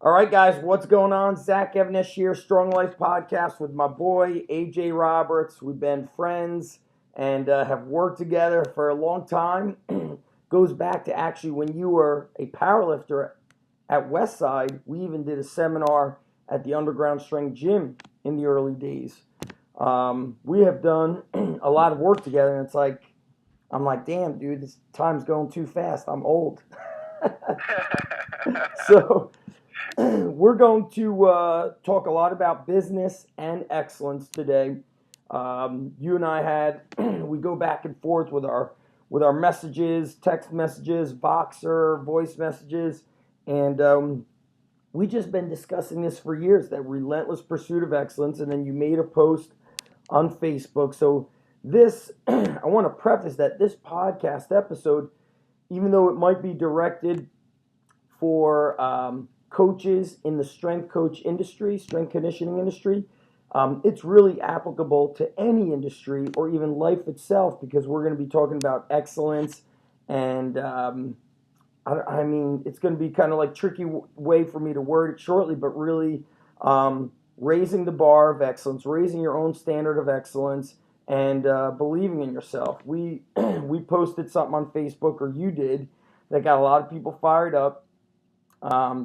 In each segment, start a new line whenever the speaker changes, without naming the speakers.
All right, guys, what's going on? Zach Evanesh here, Strong Life Podcast with my boy, AJ Roberts. We've been friends and have worked together for a long time. Goes back to actually when you were a powerlifter at Westside. We even did a seminar at the Underground Strength Gym in the early days. We have done a lot of work together, and I'm like, damn, dude, this time's going too fast. I'm old. So we're going to talk a lot about business and excellence today. You and I we go back and forth with our messages, text messages, Voxer, voice messages, and we just been discussing this for years, that relentless pursuit of excellence. And then you made a post on Facebook. So this, I want to preface that this podcast episode, even though it might be directed for coaches in the strength coach industry, strength conditioning industry, it's really applicable to any industry or even life itself, because we're going to be talking about excellence. And I mean, it's going to be kind of like tricky way for me to word it shortly, but really raising the bar of excellence, raising your own standard of excellence, and believing in yourself. We posted something on Facebook, or you did, that got a lot of people fired up.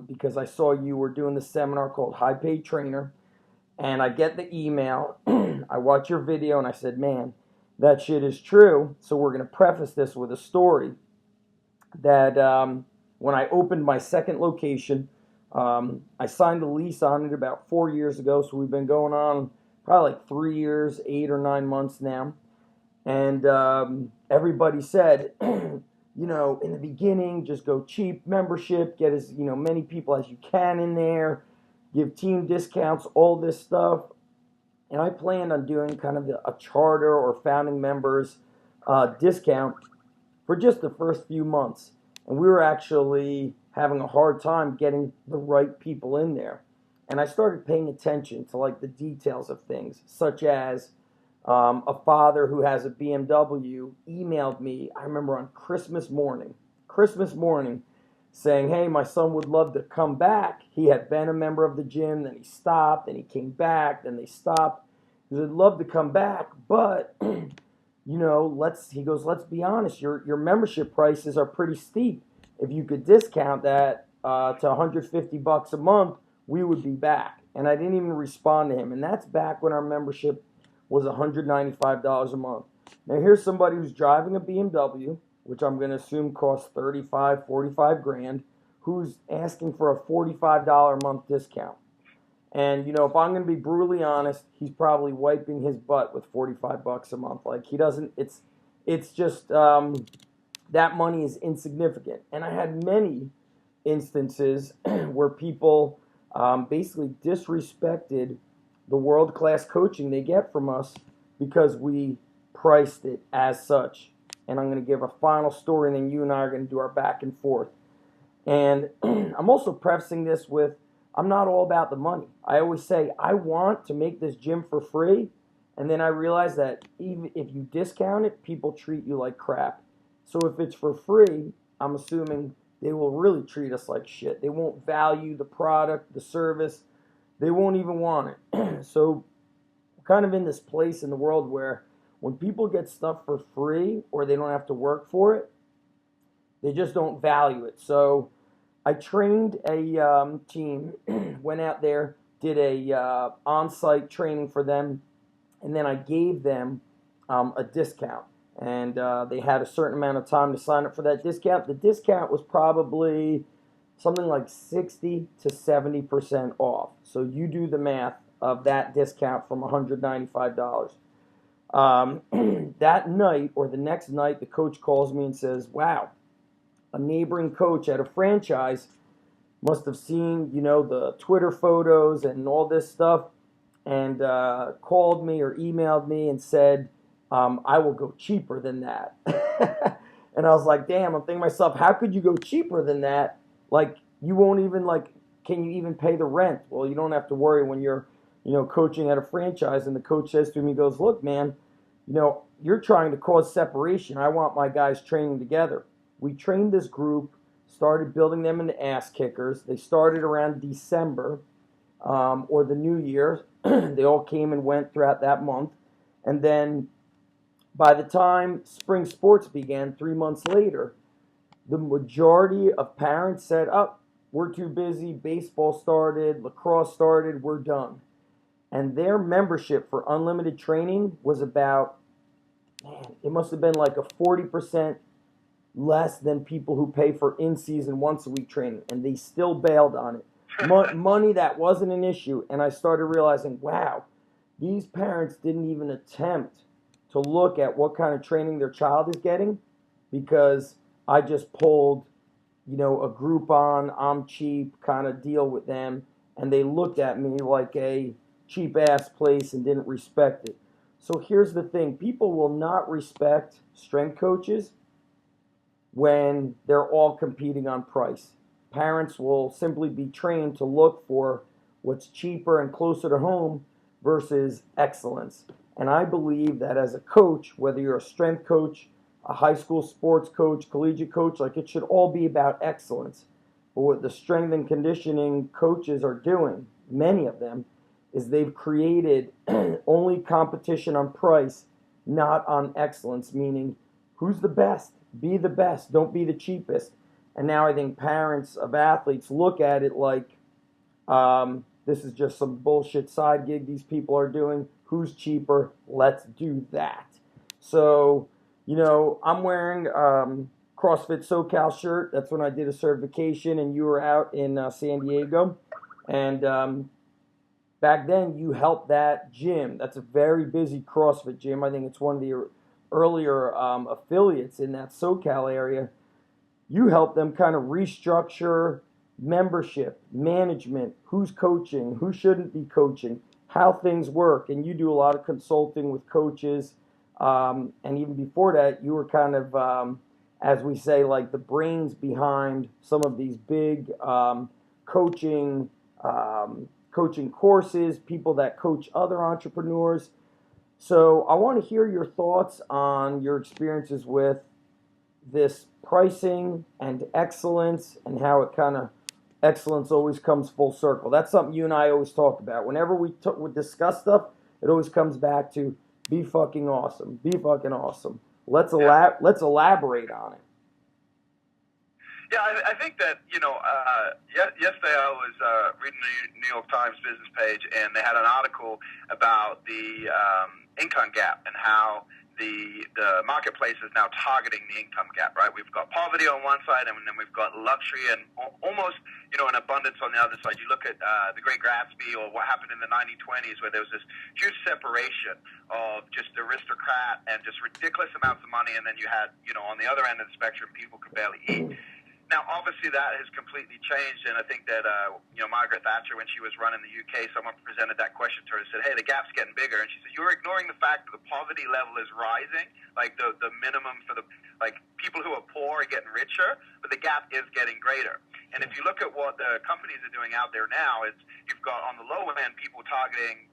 Because I saw you were doing the seminar called High Paid Trainer, and I get the email, I watch your video, and I said, man, that shit is true. So we're going to preface this with a story that when I opened my second location, I signed a lease on it about 4 years ago, so we've been going on probably like 3 years, 8 or 9 months now, and everybody said, you know, in the beginning, just go cheap membership, get as many people as you can in there, give team discounts, all this stuff. And I planned on doing kind of a charter or founding members discount for just the first few months. And we were actually having a hard time getting the right people in there. And I started paying attention to like the details of things, such as a father who has a BMW emailed me, I remember on Christmas morning, saying, hey, my son would love to come back. He had been a member of the gym, then he stopped, then he came back, then they stopped. He said, I'd love to come back, but, let's be honest, your membership prices are pretty steep. If you could discount that to $150 a month, we would be back. And I didn't even respond to him. And that's back when our membership was $195 a month. Now here's somebody who's driving a BMW, which I'm going to assume costs 35, 45 grand, who's asking for a $45 a month discount. And, if I'm going to be brutally honest, he's probably wiping his butt with $45 a month. Like, he doesn't, it's just, that money is insignificant. And I had many instances where people basically disrespected the world-class coaching they get from us because we priced it as such. And I'm going to give a final story, and then you and I are going to do our back and forth. And I'm also prefacing this with, I'm not all about the money. I always say, I want to make this gym for free, and then I realize that even if you discount it, people treat you like crap. So if it's for free, I'm assuming they will really treat us like shit. They won't value the product, the service. They won't even want it. So we're kind of in this place in the world where when people get stuff for free or they don't have to work for it, they just don't value it. So I trained a team, went out there, did a on-site training for them, and then I gave them a discount. And they had a certain amount of time to sign up for that discount. The discount was probably something like 60 to 70% off. So you do the math of that discount from $195. That night or the next night, the coach calls me and says, wow, a neighboring coach at a franchise must have seen, the Twitter photos and all this stuff, and called me or emailed me and said, I will go cheaper than that. And I was like, damn, I'm thinking to myself, how could you go cheaper than that? Like, you won't even, can you even pay the rent? Well, you don't have to worry when you're, coaching at a franchise. And the coach says to me, he goes, look, man, you're trying to cause separation. I want my guys training together. We trained this group started building them into ass kickers. They started around December or the New Year. They all came and went throughout that month. And then by the time spring sports began 3 months later, the majority of parents said, oh, we're too busy. Baseball started, lacrosse started, we're done. And their membership for unlimited training was about, man, it must have been like a 40% less than people who pay for in-season once-a-week training. And they still bailed on it. Money, that wasn't an issue. And I started realizing, wow, these parents didn't even attempt to look at what kind of training their child is getting because I just pulled, a Groupon, I'm cheap kind of deal with them. And they looked at me like a cheap-ass place and didn't respect it. So here's the thing. People will not respect strength coaches when they're all competing on price. Parents will simply be trained to look for what's cheaper and closer to home versus excellence. And I believe that as a coach, whether you're a strength coach, a high school sports coach, collegiate coach, like it should all be about excellence. But what the strength and conditioning coaches are doing, many of them, is they've created only competition on price, not on excellence, meaning who's the best? Be the best, don't be the cheapest. And now I think parents of athletes look at it like this is just some bullshit side gig these people are doing. Who's cheaper? Let's do that. So, I'm wearing CrossFit SoCal shirt. That's when I did a certification and you were out in San Diego. And back then you helped that gym. That's a very busy CrossFit gym. I think it's one of the earlier affiliates in that SoCal area. You help them kind of restructure membership, management, who's coaching, who shouldn't be coaching, how things work. And you do a lot of consulting with coaches. And even before that, you were kind of, as we say, like the brains behind some of these big coaching courses, people that coach other entrepreneurs. So I want to hear your thoughts on your experiences with this pricing and excellence and how it kind of excellence always comes full circle. That's something you and I always talk about. Whenever we discuss stuff, it always comes back to be fucking awesome. Be fucking awesome. Let's elaborate on it.
Yeah, I think that, yesterday I was reading the New York Times business page, and they had an article about the income gap and how the marketplace is now targeting the income gap, right? We've got poverty on one side, and then we've got luxury and almost, an abundance on the other side. You look at the Great Gatsby or what happened in the 1920s where there was this huge separation of just aristocrat and just ridiculous amounts of money, and then you had, on the other end of the spectrum, people could barely eat. Now, obviously, that has completely changed, and I think that, Margaret Thatcher, when she was running the UK, someone presented that question to her and said, hey, the gap's getting bigger, and she said, you're ignoring the fact that the poverty level is rising, like the minimum for people who are poor are getting richer, but the gap is getting greater. And if you look at what the companies are doing out there now, you've got on the low end people targeting,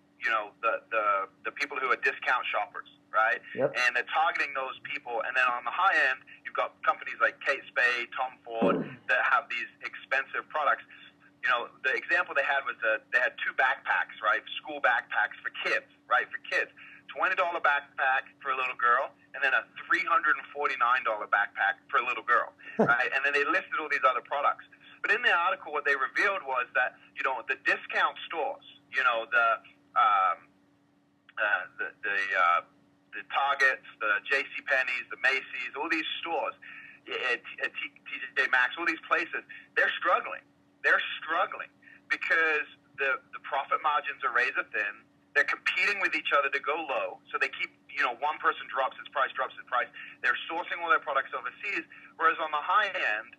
the people who are discount shoppers, right?
Yep.
And they're targeting those people, and then on the high end, you've got companies like Kate Spade, Tom Ford, that have these expensive products. The example they had was they had two backpacks, right? School backpacks for kids, right? For kids. $20 backpack for a little girl, and then a $349 backpack for a little girl, right? And then they listed all these other products. But in the article, what they revealed was that, the discount stores, the Targets, the JCPenney's, the Macy's, all these stores, TJ Maxx, all these places, they're struggling. They're struggling because the profit margins are razor thin. They're competing with each other to go low, so they keep, one person drops its price. They're sourcing all their products overseas, whereas on the high end,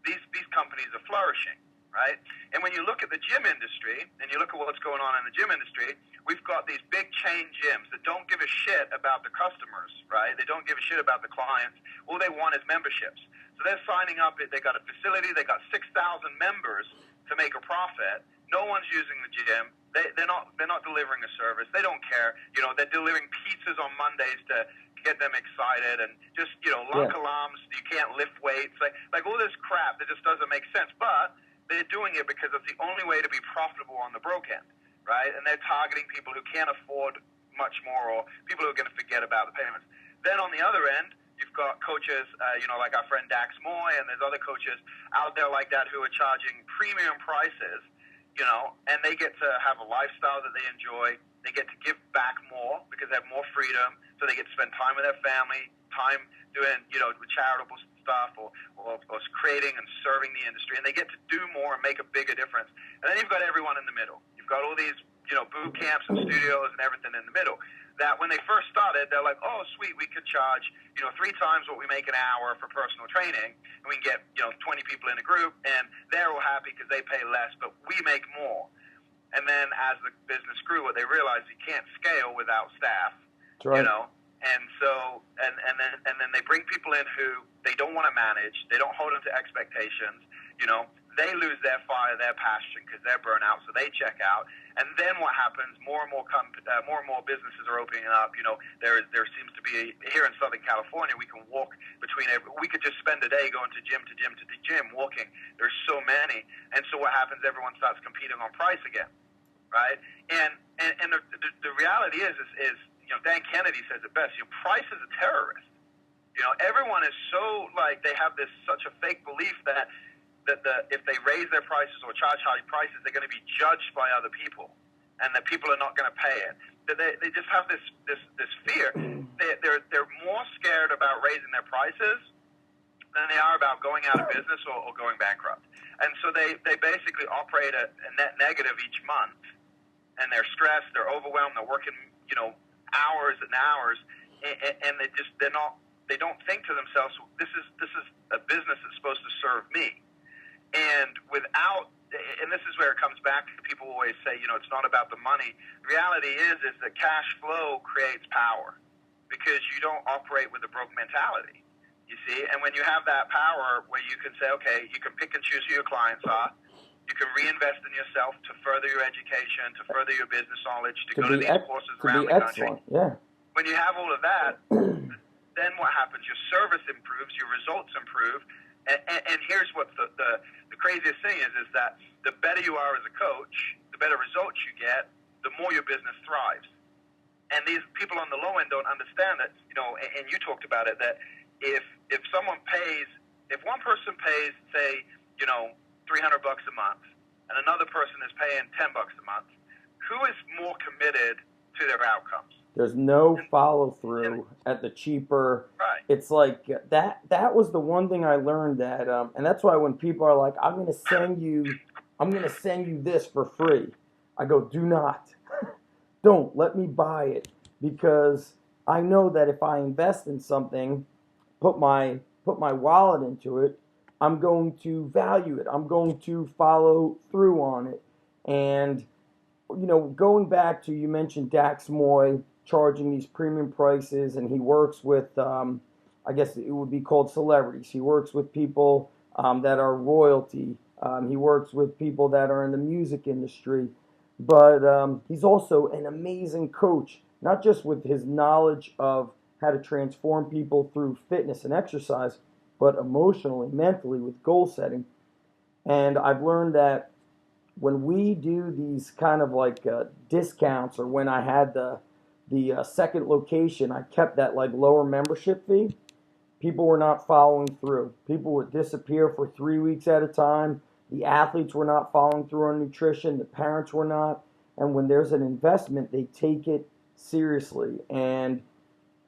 these companies are flourishing, right? And when you look at the gym industry, and you look at what's going on in the gym industry, we've got these big chain gyms that don't give a shit about the customers, right? They don't give a shit about the clients. All they want is memberships. So they're signing up. They got a facility. They got 6,000 members to make a profit. No one's using the gym. They're not delivering a service. They don't care. They're delivering pizzas on Mondays to get them excited, and just, lock alarms, you can't lift weights, like all this crap that just doesn't make sense. But they're doing it because it's the only way to be profitable on the broke end, right? And they're targeting people who can't afford much more, or people who are going to forget about the payments. Then on the other end, you've got coaches, like our friend Dax Moy, and there's other coaches out there like that who are charging premium prices, and they get to have a lifestyle that they enjoy. They get to give back more because they have more freedom, so they get to spend time with their family, time doing, charitable stuff or creating and serving the industry, and they get to do more and make a bigger difference. And then you've got everyone in the middle. You've got all these, boot camps and studios and everything in the middle that when they first started, they're like, oh, sweet, we could charge, 3 times what we make an hour for personal training, and we can get, 20 people in a group, and they're all happy because they pay less, but we make more. And then as the business grew, what they realized, you can't scale without staff,
That's right.
And so, and then they bring people in who they don't want to manage, they don't hold them to expectations, they lose their fire, their passion because they're burnt out, so they check out. And then what happens? More and more businesses are opening up. There seems to be here in Southern California. We can walk between. We could just spend a day going to gym to gym to the gym, walking. There's so many, and so what happens? Everyone starts competing on price again, right? And the reality is Dan Kennedy says it best. Price is a terrorist. Everyone is so they have such a fake belief that if they raise their prices or charge high prices, they're going to be judged by other people, and that people are not going to pay it. They just have this fear. They're more scared about raising their prices than they are about going out of business or going bankrupt. And so they basically operate at a net negative each month, and they're stressed, they're overwhelmed, they're working hours and hours, and they don't think to themselves, this is a business that's supposed to serve me. And this is where it comes back to people always say, it's not about the money. The reality is that cash flow creates power because you don't operate with a broke mentality, you see? And when you have that power where you can say, okay, you can pick and choose who your clients are, you can reinvest in yourself to further your education, to further your business knowledge, to go to these courses around the country.
Yeah.
When you have all of that, then what happens? Your service improves, your results improve. And here's what the craziest thing is that the better you are as a coach, the better results you get, the more your business thrives. And these people on the low end don't understand that, and you talked about it, that if one person pays, say, $300 a month, and another person is paying $10 a month, who is more committed to their outcomes?
There's no follow through at the cheaper.
Right.
It's like that was the one thing I learned that, and that's why when people are like, I'm going to send you this for free. I go, do not, don't let me buy it, because I know that if I invest in something, put my wallet into it, I'm going to value it. I'm going to follow through on it. And, going back to, you mentioned Dax Moy charging these premium prices, and he works with, I guess it would be called celebrities. He works with people that are royalty. He works with people that are in the music industry. But he's also an amazing coach, not just with his knowledge of how to transform people through fitness and exercise, but emotionally, mentally, with goal setting. And I've learned that when we do these kind of discounts, or when I had the second location, I kept that lower membership fee. People were not following through. People would disappear for 3 weeks at a time. The athletes were not following through on nutrition. The parents were not. And when there's an investment, they take it seriously. And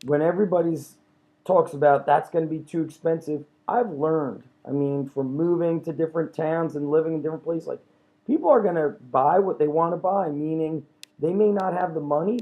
when everybody's talks about that's going to be too expensive, I've learned, from moving to different towns and living in different places, people are going to buy what they want to buy, meaning they may not have the money,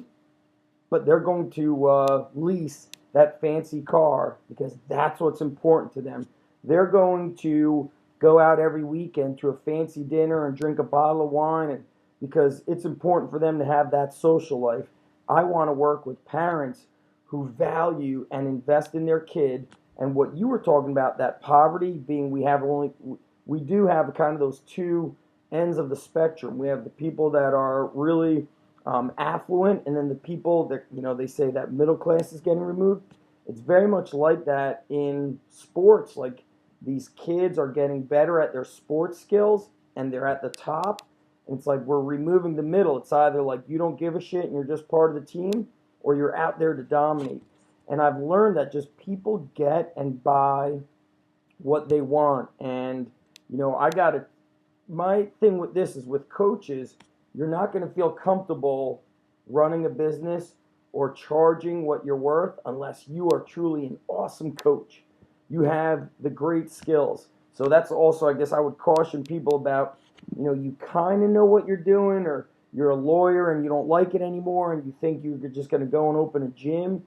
but they're going to lease that fancy car because that's what's important to them. They're going to go out every weekend to a fancy dinner and drink a bottle of wine because it's important for them to have that social life. I want to work with parents who value and invest in their kid. And what you were talking about, that poverty being, we do have kind of those two ends of the spectrum. We have the people that are really affluent, and then the people that, they say that middle class is getting removed. it's very much like that in sports. Like these kids are getting better at their sports skills and they're at the top. And it's like we're removing the middle. It's either like you don't give a shit and you're just part of the team, or you're out there to dominate. And I've learned that just people get and buy what they want. And, I got to, my thing with this is with coaches, you're not going to feel comfortable running a business or charging what you're worth unless you are truly an awesome coach. You have the great skills. So that's also, I guess, I would caution people about, you kind of know what you're doing, or you're a lawyer and you don't like it anymore and you think you're just going to go and open a gym.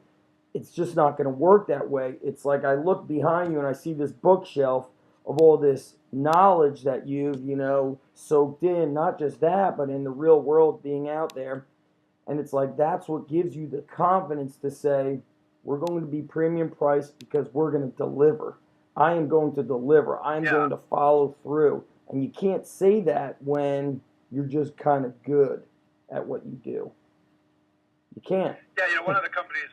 It's just not going to work that way. It's like I look behind you and I see this bookshelf of all this knowledge that you've, soaked in, not just that, but in the real world being out there. And it's like that's what gives you the confidence to say, we're going to be premium priced because we're going to deliver. I am going to deliver. I'm going to follow through. And you can't say that when you're just kind of good at what you do. You can't.
Yeah, one of the companies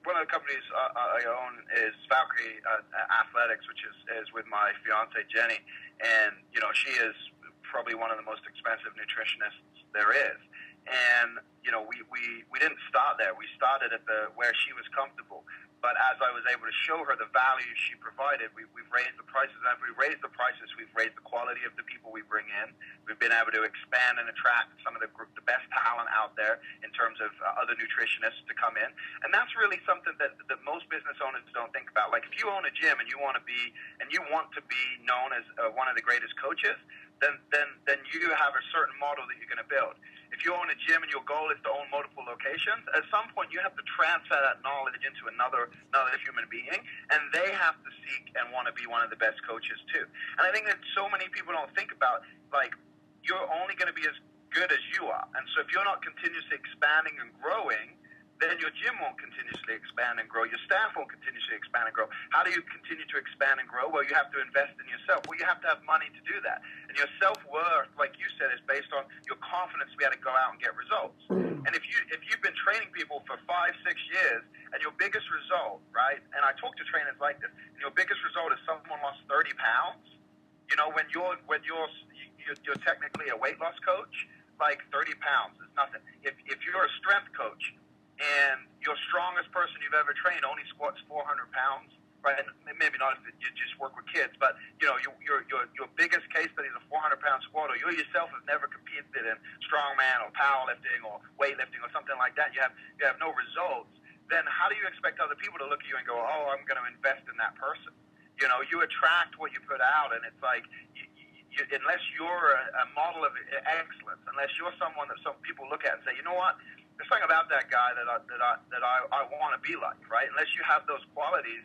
I own is Valkyrie Athletics, which is with my fiance Jenny, and she is probably one of the most expensive nutritionists there is. And we didn't start there. We started at where she was comfortable. But as I was able to show her the value she provided, we've raised the prices. As we raised the prices, we've raised the quality of the people we bring in. We've been able to expand and attract some of the best talent out there in terms of other nutritionists to come in. And that's really something that most business owners don't think about. Like if you own a gym and you want to be known as one of the greatest coaches, then you have a certain model that you're going to build. If you own a gym and your goal is to own multiple locations, at some point you have to transfer that knowledge into another human being, and they have to seek and want to be one of the best coaches too. And I think that so many people don't think about, like, you're only going to be as good as you are. And so if you're not continuously expanding and growing, then your gym won't continuously expand and grow. Your staff won't continuously expand and grow. How do you continue to expand and grow? Well, you have to invest in yourself. Well, you have to have money to do that. And your self-worth, like you said, is based on your confidence to be able to go out and get results. And if you've been training people for 5-6 years, and your biggest result, right, and I talk to trainers like this, and your biggest result is someone lost 30 pounds, when you're technically a weight loss coach, like 30 pounds is nothing. If you're a strength coach, and your strongest person you've ever trained only squats 400 pounds, right? And maybe not if you just work with kids, but your biggest case study is a 400-pound squatter. You yourself have never competed in strongman or powerlifting or weightlifting or something like that. You have no results. Then how do you expect other people to look at you and go, oh, I'm going to invest in that person? You attract what you put out, and it's like unless you're a model of excellence, unless you're someone that some people look at and say, you know what? There's something about that guy that I want to be like, right? Unless you have those qualities,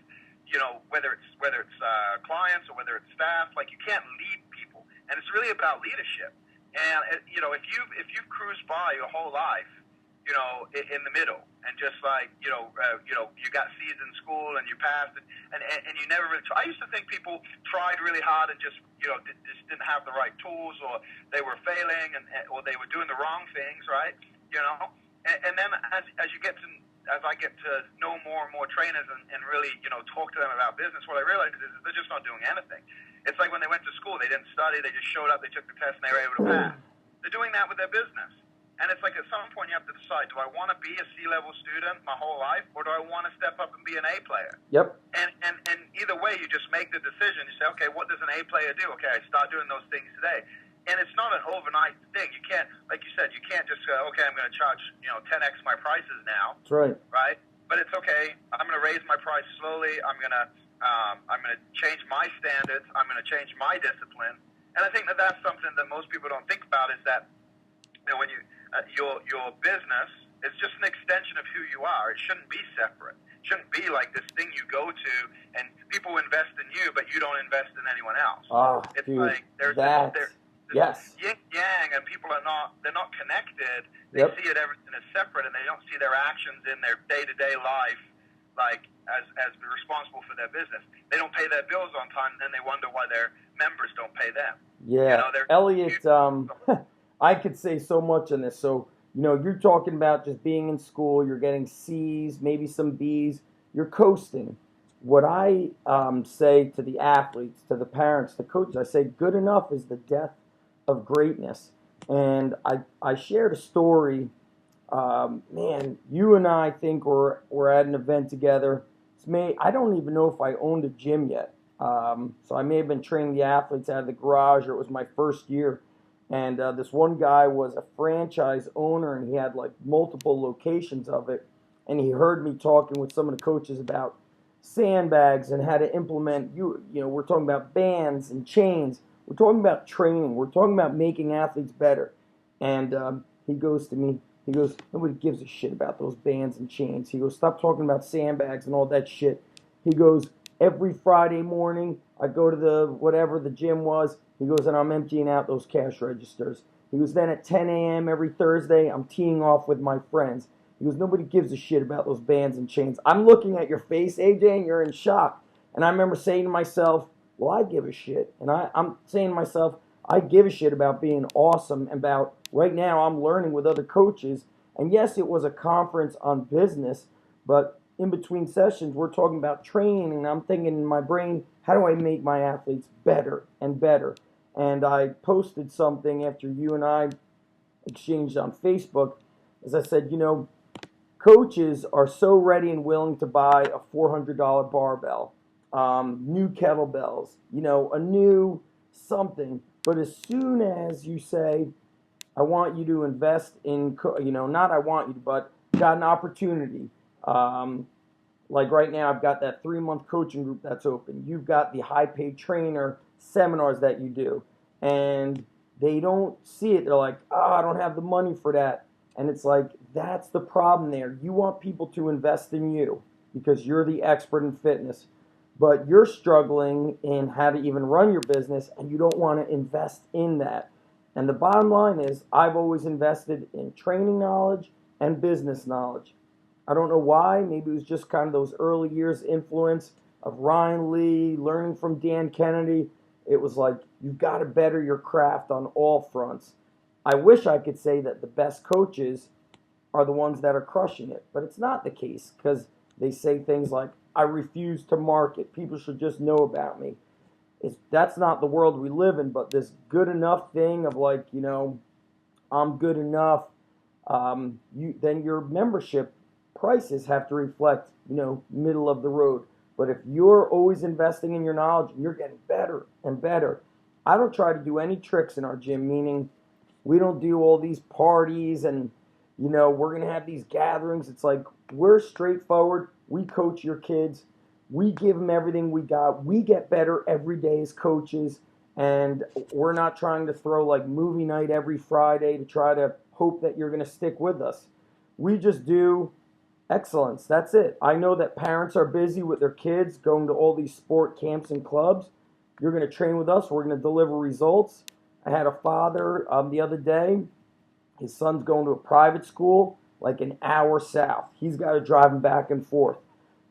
whether it's clients or whether it's staff, like you can't lead people, and it's really about leadership. And if you've cruised by your whole life, in the middle, and just like you got C's in school and you passed, and you never really. I used to think people tried really hard and just just didn't have the right tools, or they were failing, or they were doing the wrong things, right? And then as I get to know more and more trainers and really, talk to them about business, what I realize is they're just not doing anything. It's like when they went to school, they didn't study, they just showed up, they took the test, and they were able to pass. They're doing that with their business. And it's like at some point you have to decide, do I want to be a C-level student my whole life, or do I want to step up and be an A player?
Yep.
And either way, you just make the decision. You say, okay, what does an A player do? Okay, I start doing those things today. And it's not an overnight thing. You can't, like you said, you can't just go, okay, I'm going to charge 10x my prices now.
That's right.
Right? But it's okay. I'm going to raise my price slowly. I'm going to change my standards. I'm going to change my discipline. And I think that that's something that most people don't think about is that when your business is just an extension of who you are. It shouldn't be separate. It shouldn't be like this thing you go to and people invest in you, but you don't invest in anyone else.
Oh,
it's
dude,
like there's
yes.
yin yang, and people they're not connected. They see it everything as separate, and they don't see their actions in their day-to-day life like as responsible for their business. They don't pay their bills on time, and then they wonder why their members don't pay them.
Yeah, Elliot, I could say so much on this. So, you're talking about just being in school, you're getting C's, maybe some B's. you're coasting. What I say to the athletes, to the parents, the coaches, I say good enough is the death of greatness. And I shared a story. Man, you and I think we're at an event together. I don't even know if I owned a gym yet. So I may have been training the athletes out of the garage, or it was my first year. And this one guy was a franchise owner, and he had like multiple locations of it. And he heard me talking with some of the coaches about sandbags and how to implement. We're talking about bands and chains. We're talking about training. We're talking about making athletes better. And he goes to me. He goes, nobody gives a shit about those bands and chains. He goes, stop talking about sandbags and all that shit. He goes, every Friday morning, I go to whatever the gym was. He goes, and I'm emptying out those cash registers. He goes, then at 10 a.m. every Thursday, I'm teeing off with my friends. He goes, nobody gives a shit about those bands and chains. I'm looking at your face, AJ, and you're in shock. And I remember saying to myself, well, I give a shit. And I'm saying to myself, I give a shit about being awesome. About right now, I'm learning with other coaches. And yes, it was a conference on business, but in between sessions, we're talking about training, and I'm thinking in my brain, how do I make my athletes better and better? And I posted something after you and I exchanged on Facebook, as I said, coaches are so ready and willing to buy a $400 barbell, new kettlebells, a new something. But as soon as you say, I want you to invest in, not I want you to, but got an opportunity. Like right now, I've got that 3-month coaching group that's open. You've got the high-paid trainer seminars that you do. And they don't see it. They're like, I don't have the money for that. And it's like, that's the problem there. You want people to invest in you because you're the expert in fitness. But you're struggling in how to even run your business, and you don't want to invest in that. And the bottom line is, I've always invested in training knowledge and business knowledge. I don't know why. Maybe it was just kind of those early years influence of Ryan Lee, learning from Dan Kennedy. It was like, you've got to better your craft on all fronts. I wish I could say that the best coaches are the ones that are crushing it, but it's not the case because they say things like, I refuse to market. People should just know about me. That's not the world we live in, but this good enough thing of like, I'm good enough, then your membership prices have to reflect, middle of the road. But if you're always investing in your knowledge, you're getting better and better. I don't try to do any tricks in our gym, meaning we don't do all these parties and, we're going to have these gatherings. It's like, we're straightforward. We coach your kids. We give them everything we got. We get better every day as coaches. And we're not trying to throw like movie night every Friday to try to hope that you're going to stick with us. We just do excellence. That's it. I know that parents are busy with their kids going to all these sport camps and clubs. You're going to train with us. We're going to deliver results. I had a father the other day. His son's going to a private school like an hour south. He's got to drive him back and forth.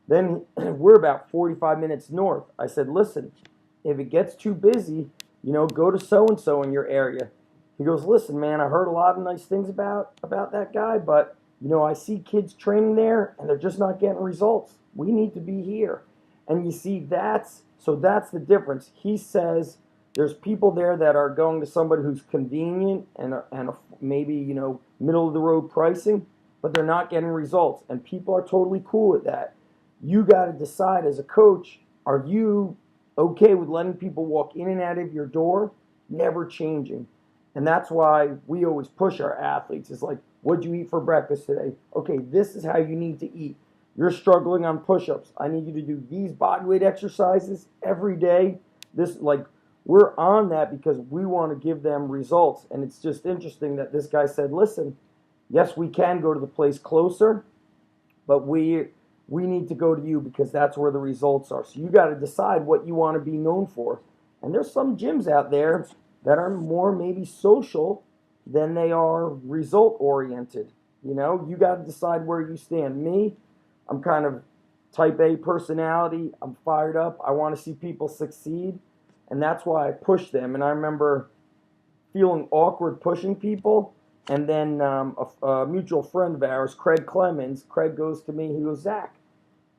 Then we're about 45 minutes north. I said, listen, if it gets too busy, go to so-and-so in your area. He goes, listen, man, I heard a lot of nice things about that guy, but, I see kids training there, and they're just not getting results. We need to be here. And you see, that's the difference. He says there's people there that are going to somebody who's convenient and maybe, middle of the road pricing, but they're not getting results. And people are totally cool with that. You got to decide as a coach, are you okay with letting people walk in and out of your door, never changing? And that's why we always push our athletes. It's like, what'd you eat for breakfast today? Okay, this is how you need to eat. You're struggling on push-ups. I need you to do these bodyweight exercises every day. We're on that because we want to give them results. And it's just interesting that this guy said, listen, yes, we can go to the place closer, but we need to go to you because that's where the results are. So you got to decide what you want to be known for. And there's some gyms out there that are more maybe social than they are result-oriented. You got to decide where you stand. Me, I'm kind of type A personality. I'm fired up. I want to see people succeed. And that's why I push them. And I remember feeling awkward pushing people. And then a mutual friend of ours, Craig Clemens, Craig goes to me. He goes, Zach,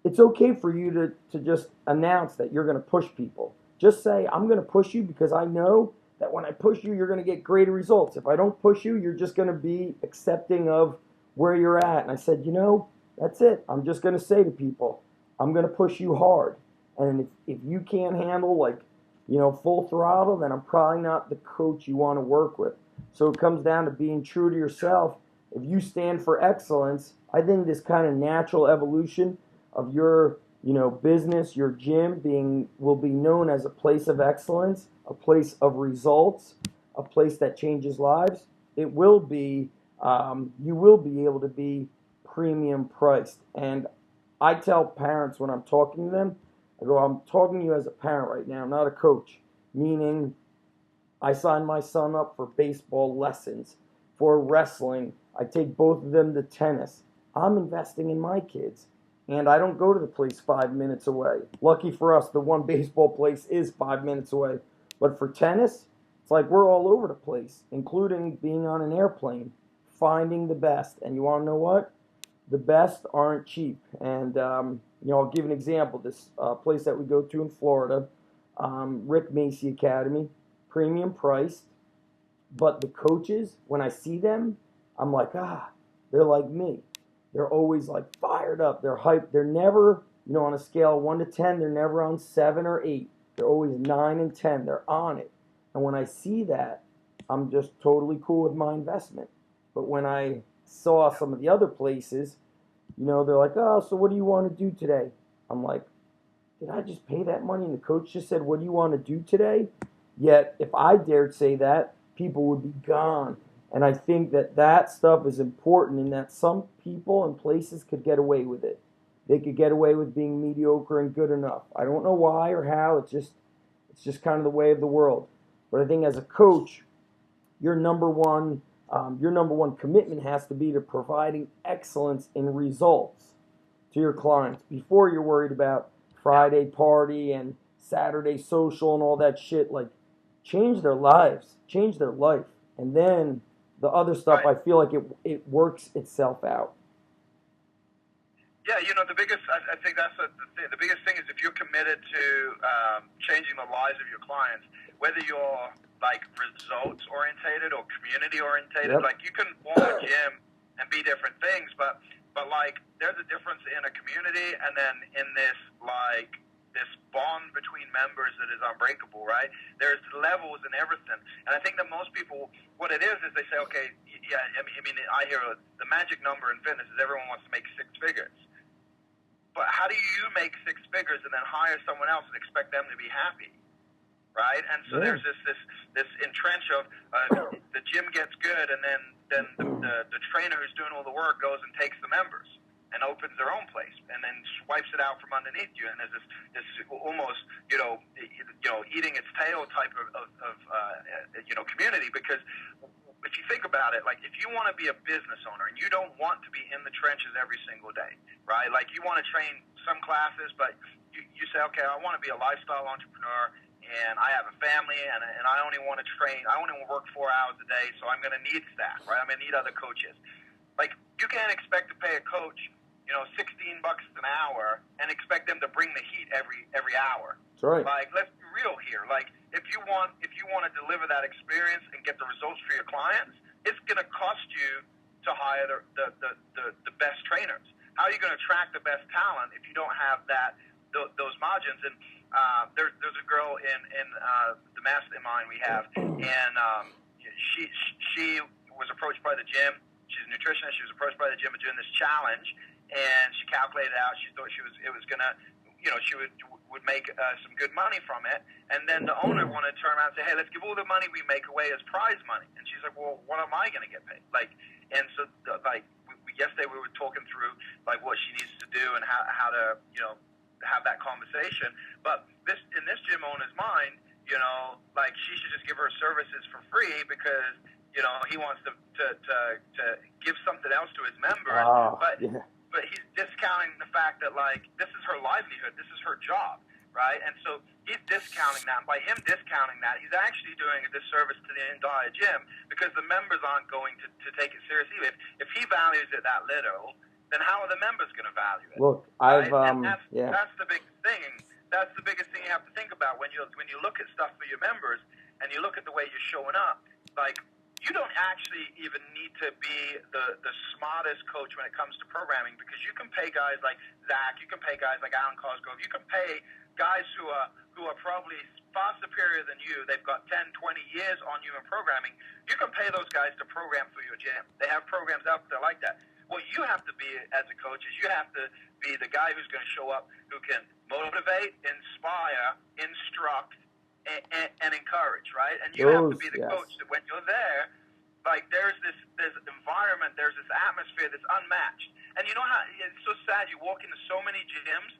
it's okay for you to just announce that you're going to push people. Just say, I'm going to push you because I know that when I push you, you're going to get greater results. If I don't push you, you're just going to be accepting of where you're at. And I said, that's it. I'm just going to say to people, I'm going to push you hard. And if you can't handle full throttle, then I'm probably not the coach you want to work with. So it comes down to being true to yourself. If you stand for excellence, I think this kind of natural evolution of your business, your gym will be known as a place of excellence, a place of results, a place that changes lives. It will be, you will be able to be premium priced. And I tell parents when I'm talking to them, I go, I'm talking to you as a parent right now, not a coach. Meaning, I signed my son up for baseball lessons, for wrestling. I take both of them to tennis. I'm investing in my kids. And I don't go to the place 5 minutes away. Lucky for us, the one baseball place is 5 minutes away. But for tennis, it's like we're all over the place, including being on an airplane, finding the best. And you want to know what? The best aren't cheap. And, I'll give an example. This place that we go to in Florida, Rick Macy Academy, premium priced. But the coaches, when I see them, I'm like, they're like me. They're always like fired up. They're hyped. They're never, on a scale of 1 to 10, they're never on 7 or 8. They're always 9 and 10. They're on it. And when I see that, I'm just totally cool with my investment. But when I saw some of the other places, they're like, oh, so what do you want to do today? I'm like, did I just pay that money? And the coach just said, what do you want to do today? Yet, if I dared say that, people would be gone. And I think that stuff is important in that some people and places could get away with it. They could get away with being mediocre and good enough. I don't know why or how. It's just kind of the way of the world. But I think as a coach, your number one commitment has to be to providing excellence in results to your clients before you're worried about Friday party and Saturday social and all that shit. Like, change their lives, change their life, and then the other stuff,
Right.
I feel like it works itself out.
Yeah, I think that's the biggest thing is if you're committed to changing the lives of your clients, whether you're like results orientated or community orientated,
Yep.
like you can form a gym and be different things, but like there's a difference in a community and then in this bond between members that is unbreakable, right? There's levels and everything, and I think that most people, what it is they say, okay, yeah, I hear the magic number in fitness is everyone wants to make 6 figures. But how do you make 6 figures and then hire someone else and expect them to be happy, right? And so there's this entrench of the gym gets good, and then the trainer who's doing all the work goes and takes the members and opens their own place and then swipes it out from underneath you, and there's this almost eating its tail type of community. Because if you think about it, like if you want to be a business owner and you don't want to be in the trenches every single day, right? Like you want to train some classes, but you say, okay, I want to be a lifestyle entrepreneur and I have a family and I only want to train, I only want to work 4 hours a day, so I'm going to need staff, right? I'm going to need other coaches. Like you can't expect to pay a coach, $16 an hour and expect them to bring the heat every hour.
That's right.
Like, let's be real here. Like, if you want to deliver that experience and get the results for your clients, it's going to cost you to hire the best trainers. How are you going to attract the best talent if you don't have those margins? And there's a girl in the mastermind we have, and she was approached by the gym. She's a nutritionist. She was approached by the gym doing this challenge, and she calculated out. She thought it was gonna, she would make some good money from it. And then the owner wanted to turn around and say, hey, let's give all the money we make away as prize money. And she's like, well, what am I gonna get paid? Like, and so yesterday we were talking through like what she needs to do and how to have that conversation. But in this gym owner's mind, like she should just give her services for free because he wants to give something else to his members. But he's discounting the fact that like this is her livelihood, this is her job, right? And so he's discounting that. By him discounting that, he's actually doing a disservice to the entire gym because the members aren't going to take it seriously. If he values it that little, then how are the members going to value it?
Look,
right?
I've
And
yeah.
that's the big thing. That's the biggest thing you have to think about when you look at stuff for your members and you look at the way you're showing up. Like, you don't actually even need to be the smartest coach when it comes to programming, because you can pay guys like Zach, you can pay guys like Alan Cosgrove, you can pay guys who are probably far superior than you. They've got 10, 20 years on you in programming. You can pay those guys to program for your gym. They have programs out there like that. What you have to be as a coach is you have to be the guy who's going to show up, who can motivate, inspire, instruct, and encourage, right? And you have to be the coach that when you're there, like there's environment, there's this atmosphere that's unmatched. And you know how it's so sad, you walk into so many gyms,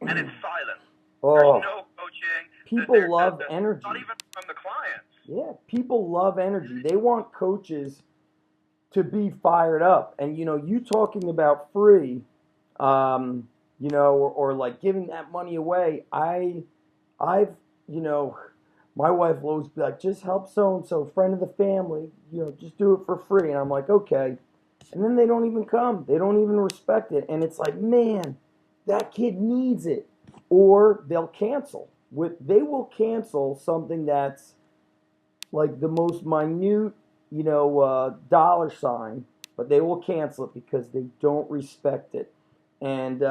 and it's silent. There's no coaching.
People love energy.
Not even from the clients.
Yeah, people love energy. They want coaches to be fired up. And, you talking about free, or like giving that money away. I've, my wife will always be like, just help so-and-so, friend of the family, just do it for free. And I'm like, okay. And then they don't even come. They don't even respect it. And it's like, man, that kid needs it. Or they'll cancel. They will cancel something that's like the most minute, dollar sign, but they will cancel it because they don't respect it. And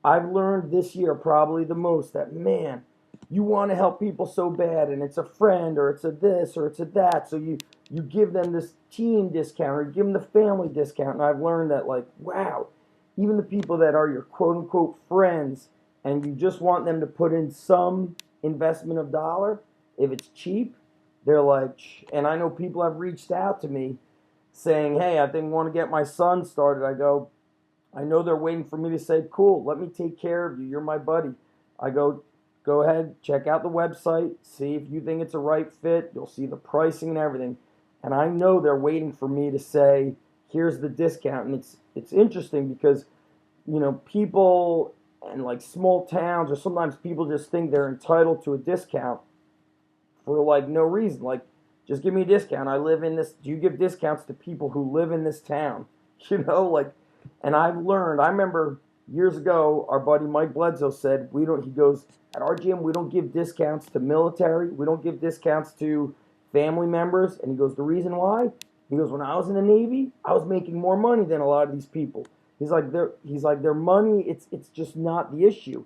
I've learned this year probably the most that, man, you want to help people so bad, and it's a friend, or it's a this, or it's a that, so you give them this team discount, or you give them the family discount. And I've learned that, like, wow, even the people that are your quote-unquote friends, and you just want them to put in some investment of dollar, if it's cheap, they're like, and I know people have reached out to me saying, hey, I think I want to get my son started. I go, I know they're waiting for me to say, cool, let me take care of you. You're my buddy. I go ahead, check out the website, see if you think it's a right fit. You'll see the pricing and everything. And I know they're waiting for me to say, here's the discount. And it's interesting because, people in like small towns, or sometimes people just think they're entitled to a discount for like no reason. Like, just give me a discount. I live in this. Do you give discounts to people who live in this town? And I've learned, I remember years ago, our buddy Mike Bledsoe said, he goes, at our gym, we don't give discounts to military. We don't give discounts to family members. And he goes, the reason why? He goes, when I was in the Navy, I was making more money than a lot of these people. He's like, their money, it's just not the issue.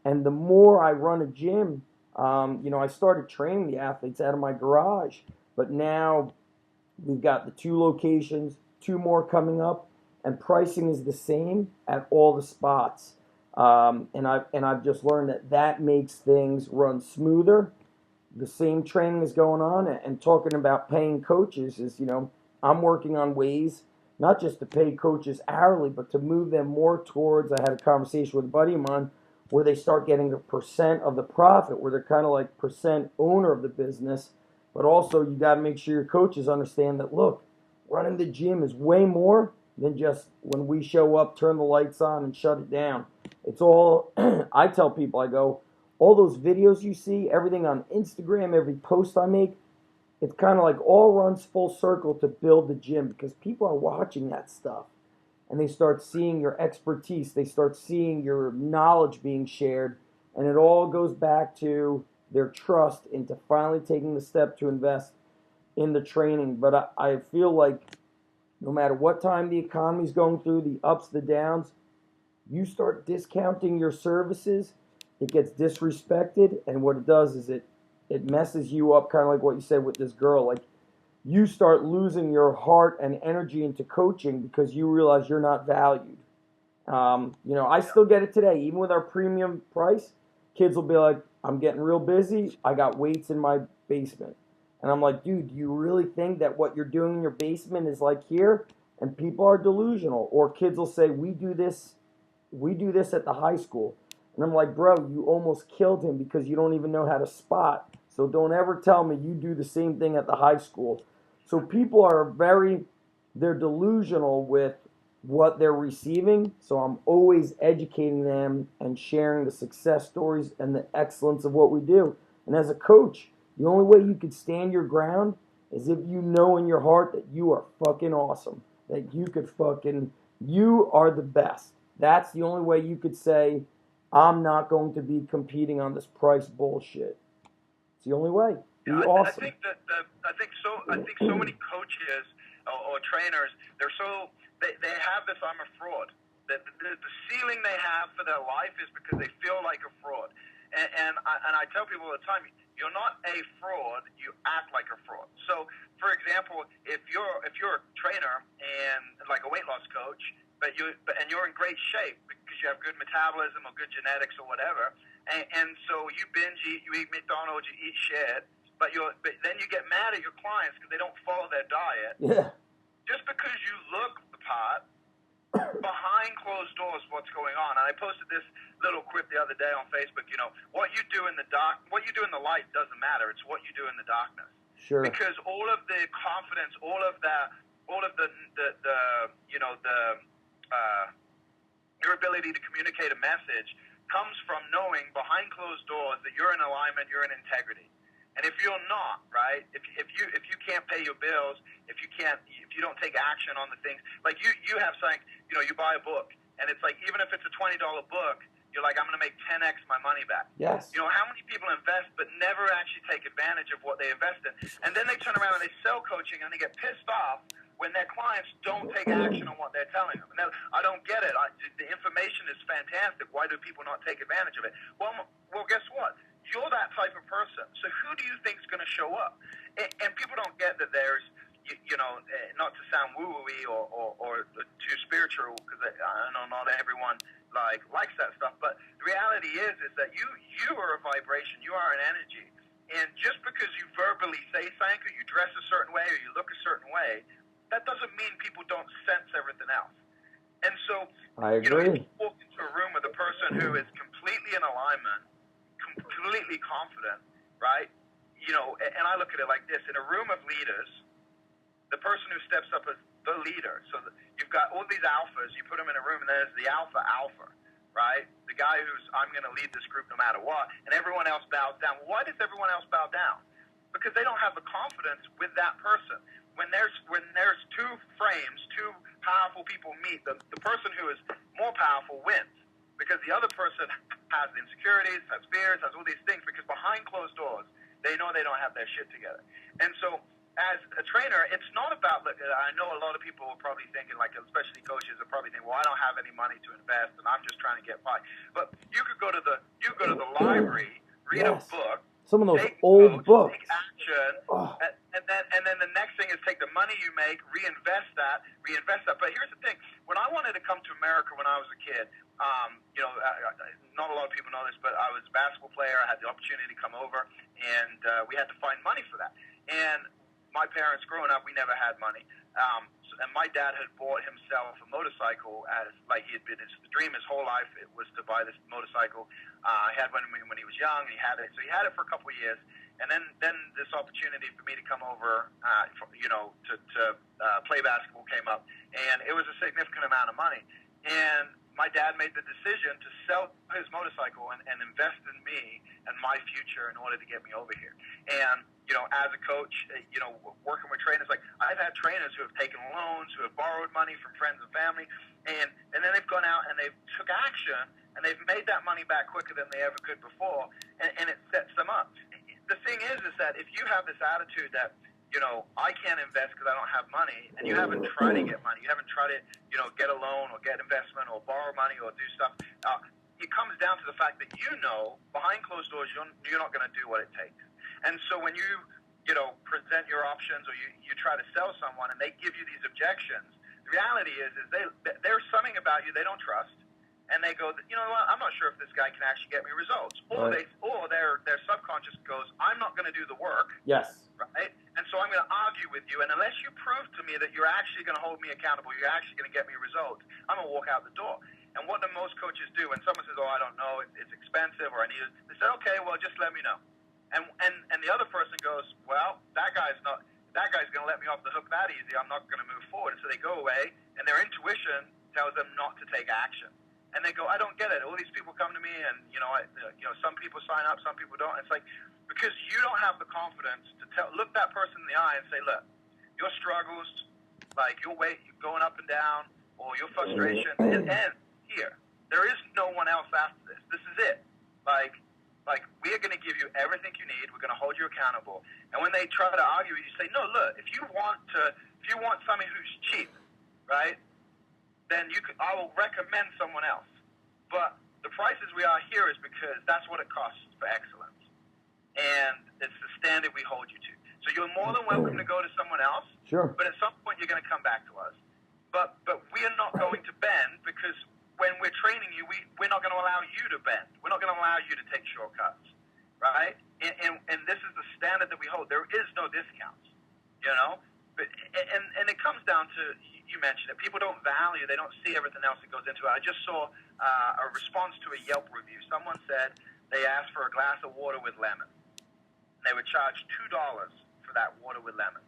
And the more I run a gym, I started training the athletes out of my garage, but now we've got the 2 locations, 2 more coming up, and pricing is the same at all the spots. And I've just learned that makes things run smoother. The same training is going on, and talking about paying coaches is, I'm working on ways not just to pay coaches hourly, but to move them more towards, I had a conversation with a buddy of mine, where they start getting a percent of the profit, where they're kind of like percent owner of the business. But also you got to make sure your coaches understand that, look, running the gym is way more than just when we show up, turn the lights on, and shut it down. It's all, I tell people, I go, all those videos you see, everything on Instagram, every post I make, it's kind of like all runs full circle to build the gym, because people are watching that stuff. And they start seeing your expertise. They start seeing your knowledge being shared. And it all goes back to their trust into finally taking the step to invest in the training. But I feel like no matter what time the economy's going through, the ups, the downs, you start discounting your services, it gets disrespected. And what it does is it messes you up, kind of like what you said with this girl. Like, you start losing your heart and energy into coaching because you realize you're not valued. I still get it today. Even with our premium price, kids will be like, I'm getting real busy. I got weights in my basement. And I'm like, dude, do you really think that what you're doing in your basement is like here? And people are delusional. Or kids will say, we do this at the high school. And I'm like, bro, you almost killed him because you don't even know how to spot. So don't ever tell me you do the same thing at the high school. So people are they're delusional with what they're receiving. So I'm always educating them and sharing the success stories and the excellence of what we do. And as a coach, the only way you can stand your ground is if you know in your heart that you are fucking awesome, that you could fucking You are the best. That's the only way you could say, I'm not going to be competing on this price bullshit. It's the only way. Be
Yeah, I
awesome.
think that I think so many coaches or trainers, they have this I'm a fraud. The ceiling they have for their life is because they feel like a fraud. And I tell people all the time, you're not a fraud, you act like a fraud. So, for example, if you're a trainer and like a weight loss coach, but you're in great shape because you have good metabolism or good genetics or whatever, and so you binge eat, you eat McDonald's, you eat shit, but then you get mad at your clients because they don't follow their diet.
Yeah.
Just because you look the part, behind closed doors, what's going on. And I posted this little quip the other day on Facebook. What you do in the light doesn't matter. It's what you do in the darkness.
Sure.
Because all of the confidence, all of your ability to communicate a message comes from knowing behind closed doors that you're in alignment, you're in integrity. And if you're not, right, if you can't pay your bills, if you don't take action on the things, like you have something, you buy a book, and it's like, even if it's a $20 book, you're like, I'm going to make 10x my money back.
Yes.
How many people invest but never actually take advantage of what they invest in? And then they turn around and they sell coaching and they get pissed off when their clients don't take action on what they're telling them. And I don't get it. The information is fantastic. Why do people not take advantage of it? Well, guess what? You're that type of person. So who do you think is going to show up? And people don't get that there's, not to sound woo-woo-y or too spiritual, because I know not everyone likes that stuff. But the reality is that you are a vibration. You are an energy. And just because you verbally say something, or you dress a certain way, or you look a certain way, that doesn't mean people don't sense everything else. And so,
I agree.
You walk into a room with a person who is completely in alignment, completely confident, right? And I look at it like this: in a room of leaders, the person who steps up as the leader. So you've got all these alphas. You put them in a room, and there's the alpha, right? The guy who's, I'm going to lead this group no matter what, and everyone else bows down. Why does everyone else bow down? Because they don't have the confidence with that person. When there's two frames, two powerful people meet, the person who is more powerful wins. Because the other person has insecurities, has fears, has all these things, because behind closed doors, they know they don't have their shit together. And so, as a trainer, it's not about, I know a lot of people are probably thinking, especially coaches are probably thinking, well, I don't have any money to invest, and I'm just trying to get by. But you could go to the library, read a book,
some of those old books,
take action, and then the next thing is take the money you make, reinvest that. But here's the thing: when I wanted to come to America when I was a kid, not a lot of people know this, but I was a basketball player. I had the opportunity to come over, and we had to find money for that. And my parents, growing up, we never had money. And my dad had bought himself a motorcycle he had been his dream his whole life. It was to buy this motorcycle. He had one when he was young. He had it, so he had it for a couple of years. And then this opportunity for me to come over, to play basketball came up, and it was a significant amount of money. And my dad made the decision to sell his motorcycle and invest in me and my future in order to get me over here. And as a coach, working with trainers, I've had trainers who have taken loans, who have borrowed money from friends and family, and then they've gone out and they've took action and they've made that money back quicker than they ever could before, and it sets them up. The thing is that if you have this attitude that, I can't invest because I don't have money, and you haven't tried to get money, you haven't tried to, get a loan or get investment or borrow money or do stuff, it comes down to the fact that behind closed doors, you're not going to do what it takes. And so when you present your options, or you try to sell someone and they give you these objections, the reality is there's something about you they don't trust, and they go, you know what, I'm not sure if this guy can actually get me results. Or
right.
Their subconscious goes, I'm not going to do the work.
Yes.
Right? And so I'm going to argue with you, and unless you prove to me that you're actually going to hold me accountable, you're actually going to get me results, I'm going to walk out the door. And what do most coaches do when someone says, oh, I don't know, it's expensive, or I need it, they say, okay, well, just let me know. And the other person goes, well, that guy's going to let me off the hook that easy. I'm not going to move forward. And so they go away, and their intuition tells them not to take action. And they go, I don't get it. All these people come to me, and some people sign up, some people don't. It's like, because you don't have the confidence to look that person in the eye and say, look, your struggles, your weight, you're going up and down, or your frustration, it ends here. There is no one else after this. This is it. Like we are going to give you everything you need. We're going to hold you accountable. And when they try to argue, you say, no, look, if you want somebody who's cheap, right, then I will recommend someone else. But the prices we are here is because that's what it costs for excellence. And it's the standard we hold you to. So you're more than welcome to go to someone else.
Sure.
But at some point you're going to come back to us. But we are not going to bend, because when we're training you, we're not going to allow you to bend. We're not going to allow you to take shortcuts, right? And this is the standard that we hold. There is no discounts, you know? But, and it comes down to, you mentioned it, people don't value, they don't see everything else that goes into it. I just saw a response to a Yelp review. Someone said they asked for a glass of water with lemon. They would charge $2 for that water with lemon.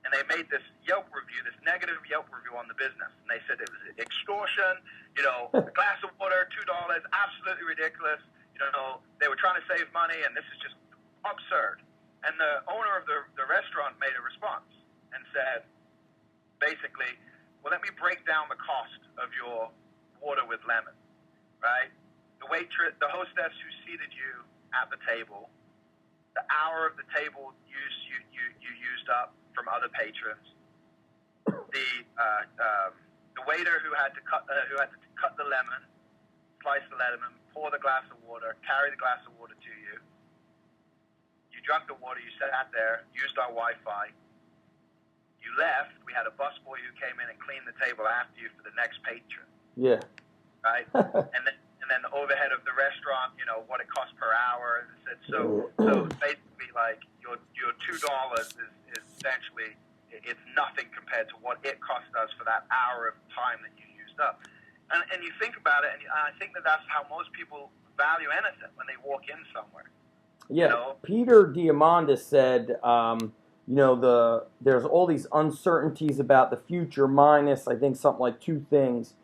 And they made this Yelp review, this negative Yelp review on the business. And they said it was extortion, you know, a glass of water, $2, absolutely ridiculous. You know, they were trying to save money, and this is just absurd. And the owner of the restaurant made a response and said, basically, well, let me break down the cost of your water with lemon, right? The waitress, the hostess who seated you at the table, the hour of the table you used up from other patrons, the waiter who had to cut the lemon, slice the lemon, pour the glass of water, carry the glass of water to you. You drank the water, you sat there, used our Wi-Fi. You left. We had a busboy who came in and cleaned the table after you for the next patron.
Yeah.
Right. and then the overhead of the restaurant, you know, what it costs per hour. And said so basically, like your $2 is essentially, it's nothing compared to what it cost us for that hour of time that you used up. And you think about it, and I think that's how most people value anything when they walk in somewhere.
Yeah.
You know?
Peter Diamandis said, you know, there's all these uncertainties about the future, minus I think something like two things.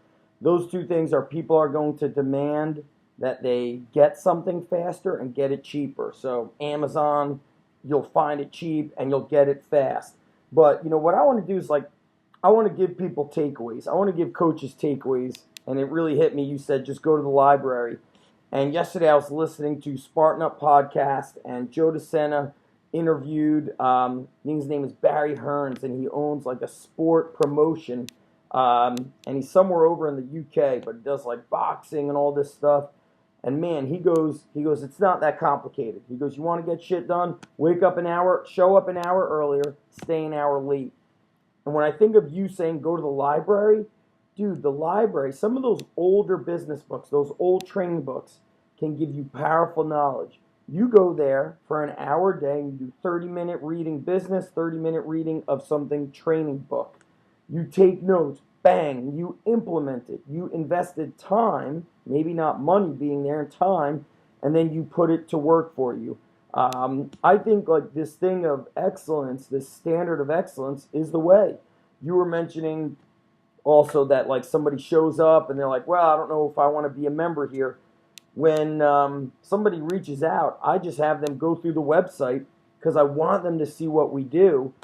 Those two things are people are going to demand that they get something faster and get it cheaper. So Amazon, you'll find it cheap and you'll get it fast. But, you know, what I want to do is, like, I want to give people takeaways. I want to give coaches takeaways. And it really hit me. You said just go to the library. And yesterday I was listening to Spartan Up podcast, and Joe DeSena interviewed, I think his name is Barry Hearns, and he owns like a sport promotion. And he's somewhere over in the UK, but he does like boxing and all this stuff. And man, he goes, it's not that complicated. He goes, you want to get shit done? Wake up an hour, show up an hour earlier, stay an hour late. And when I think of you saying go to the library, dude, the library, some of those older business books, those old training books can give you powerful knowledge. You go there for an hour a day and you do 30-minute reading business, 30-minute reading of something training book. You take notes, bang, you implement it. You invested time, maybe not money being there, and time, and then you put it to work for you. I think like this thing of excellence, this standard of excellence is the way. You were mentioning also that like somebody shows up and they're like, well, I don't know if I want to be a member here. When somebody reaches out, I just have them go through the website because I want them to see what we do.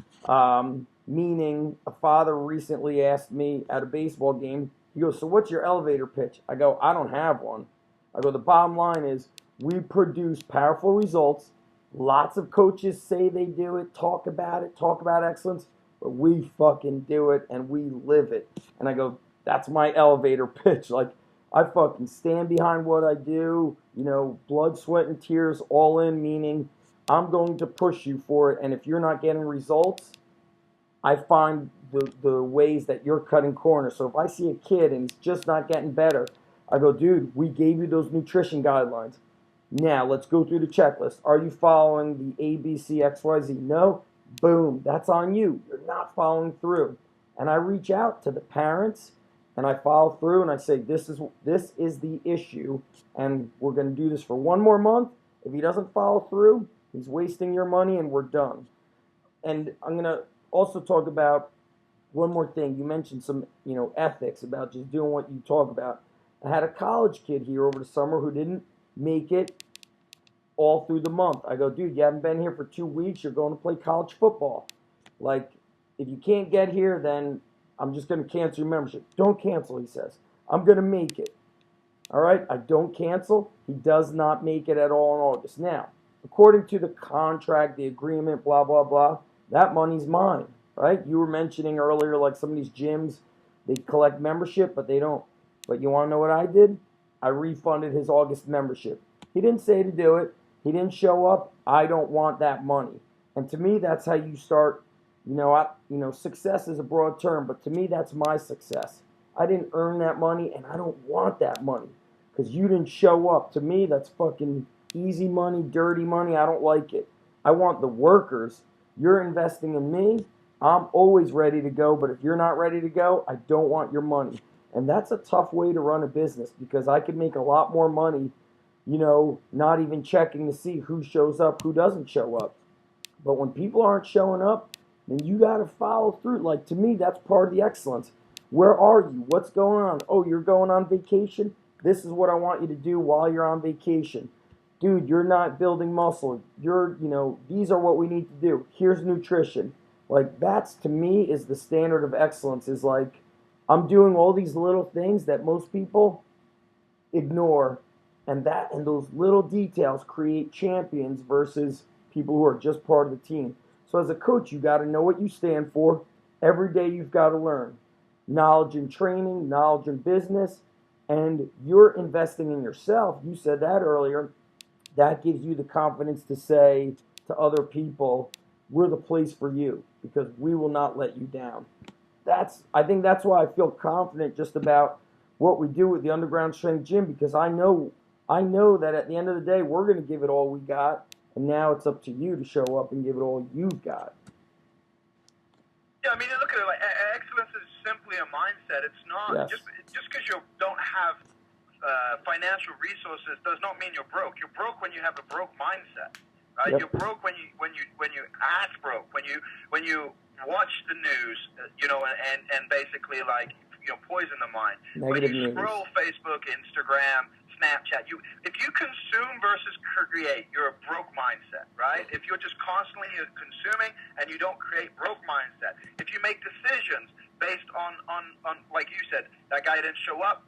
Meaning, a father recently asked me at a baseball game, he goes, so what's your elevator pitch? I go, I don't have one. I go, the bottom line is we produce powerful results. Lots of coaches say they do it, talk about excellence, but we fucking do it and we live it. And I go, that's my elevator pitch. Like, I fucking stand behind what I do, you know, blood, sweat, and tears all in, meaning I'm going to push you for it. And if you're not getting results, I find the ways that you're cutting corners. So if I see a kid and he's just not getting better, I go, dude, we gave you those nutrition guidelines. Now let's go through the checklist. Are you following the A, B, C, X, Y, Z? No? Boom. That's on you. You're not following through. And I reach out to the parents and I follow through and I say, this is the issue, and we're going to do this for one more month. If he doesn't follow through, he's wasting your money and we're done. And I'm going to also talk about one more thing. You mentioned some, you know, ethics about just doing what you talk about. I had a college kid here over the summer who didn't make it all through the month. I go, dude, you haven't been here for 2 weeks. You're going to play college football. Like, if you can't get here, then I'm just going to cancel your membership. Don't cancel, he says. I'm going to make it. All right, I don't cancel. He does not make it at all in August. Now, according to the contract, the agreement, blah, blah, blah, that money's mine, right? You were mentioning earlier, like some of these gyms, they collect membership, but they don't. But you want to know what I did? I refunded his August membership. He didn't say to do it. He didn't show up. I don't want that money. And to me, that's how you start. Success is a broad term, but to me, that's my success. I didn't earn that money, and I don't want that money because you didn't show up. To me, that's fucking easy money, dirty money. I don't like it. I want the workers. You're investing in me. I'm always ready to go, but if you're not ready to go, I don't want your money. And that's a tough way to run a business because I could make a lot more money, not even checking to see who shows up, who doesn't show up. But when people aren't showing up, then you got to follow through. Like, to me, that's part of the excellence. Where are you? What's going on? Oh, you're going on vacation? This is what I want you to do while you're on vacation. Dude, you're not building muscle. These are what we need to do. Here's nutrition. Like, that's, to me, is the standard of excellence, is like, I'm doing all these little things that most people ignore, and those little details create champions versus people who are just part of the team. So as a coach, you got to know what you stand for. Every day you've got to learn. Knowledge in training, knowledge in business, and you're investing in yourself. You said that earlier. That gives you the confidence to say to other people, we're the place for you because we will not let you down. I think that's why I feel confident just about what we do with the Underground Strength Gym, because I know that at the end of the day, we're going to give it all we got, and now it's up to you to show up and give it all you've got.
Yeah, I mean, look at it. Like, excellence is simply a mindset. It's not just because you don't have financial resources does not mean you're broke. You're broke when you have a broke mindset. Right? Yep. You're broke when you act broke. When you watch the news, and basically poison the mind.
Negative
when you scroll Facebook, Instagram, Snapchat, if you consume versus create, you're a broke mindset, right? If you're just constantly consuming and you don't create, broke mindset. If you make decisions based on like you said, that guy didn't show up,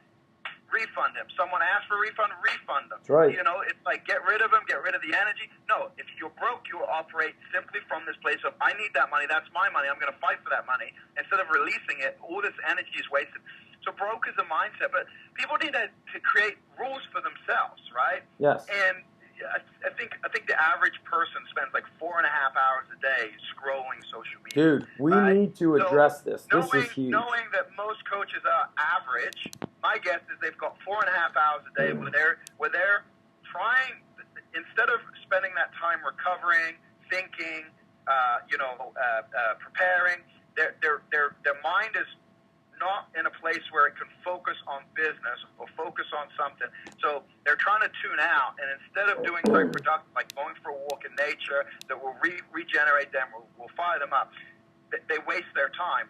refund him. Someone asked for a refund them.
That's right.
It's like get rid of him, get rid of the energy. No, if you're broke, you will operate simply from this place of, I need that money, that's my money, I'm going to fight for that money. Instead of releasing it, all this energy is wasted. So broke is a mindset, but people need to create rules for themselves, right?
Yes.
And I think the average person spends like 4.5 hours a day scrolling social media.
Dude, we need to address this. This is huge.
Knowing that most coaches are average, my guess is they've got 4.5 hours a day where they're trying, instead of spending that time recovering, thinking, preparing, their mind is not in a place where it can focus on business or focus on something. So they're trying to tune out, and instead of doing something productive, like going for a walk in nature that will regenerate them, will fire them up, they waste their time,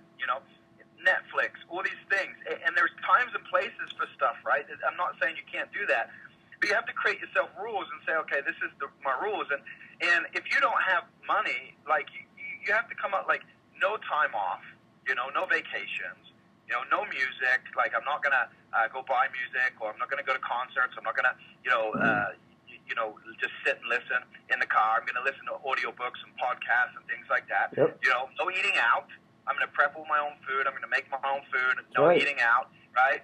Netflix, all these things. And there's times and places for stuff, right? I'm not saying you can't do that, but you have to create yourself rules and say, okay, this is my rules. And if you don't have money, like you have to come up, like no time off, no vacations, no music. Like, I'm not going to go buy music, or I'm not going to go to concerts. I'm not going to, just sit and listen in the car. I'm going to listen to audiobooks and podcasts and things like that.
Yep.
No eating out. I'm going to prep all my own food. I'm going to make my own food. No eating out, right?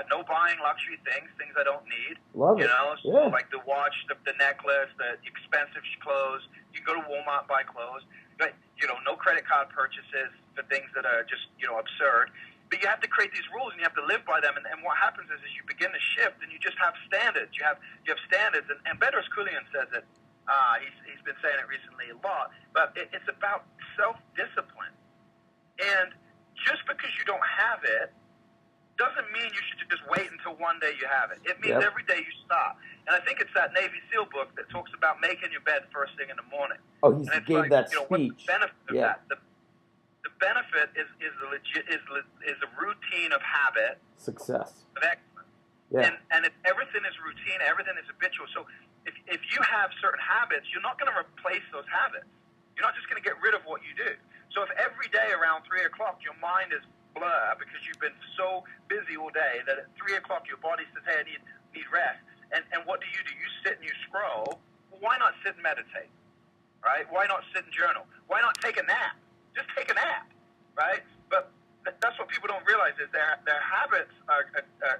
No buying luxury things I don't need.
Love it.
So like the watch, the necklace, the expensive clothes. You can go to Walmart, buy clothes. But, no credit card purchases for things that are just, absurd. But you have to create these rules, and you have to live by them. And what happens is you begin to shift, and you just have standards. You have standards. And Bedros Keuilian says it. He's been saying it recently a lot. But it's about self-discipline. And just because you don't have it doesn't mean you should just wait until one day you have it. It means every day you start. And I think it's that Navy SEAL book that talks about making your bed first thing in the morning.
Oh, he gave that speech.
What's the benefit of that? The benefit is a routine of habit.
Success.
Of excellence.
Yeah.
And if everything is routine, everything is habitual. So if you have certain habits, you're not going to replace those habits. You're not just going to get rid of what you do. So if every day around 3 o'clock your mind is blur because you've been so busy all day that at 3 o'clock your body says, hey, I need rest. And what do? You sit and you scroll. Well, why not sit and meditate, right? Why not sit and journal? Why not take a nap? Just take a nap, right? But that's what people don't realize is their habits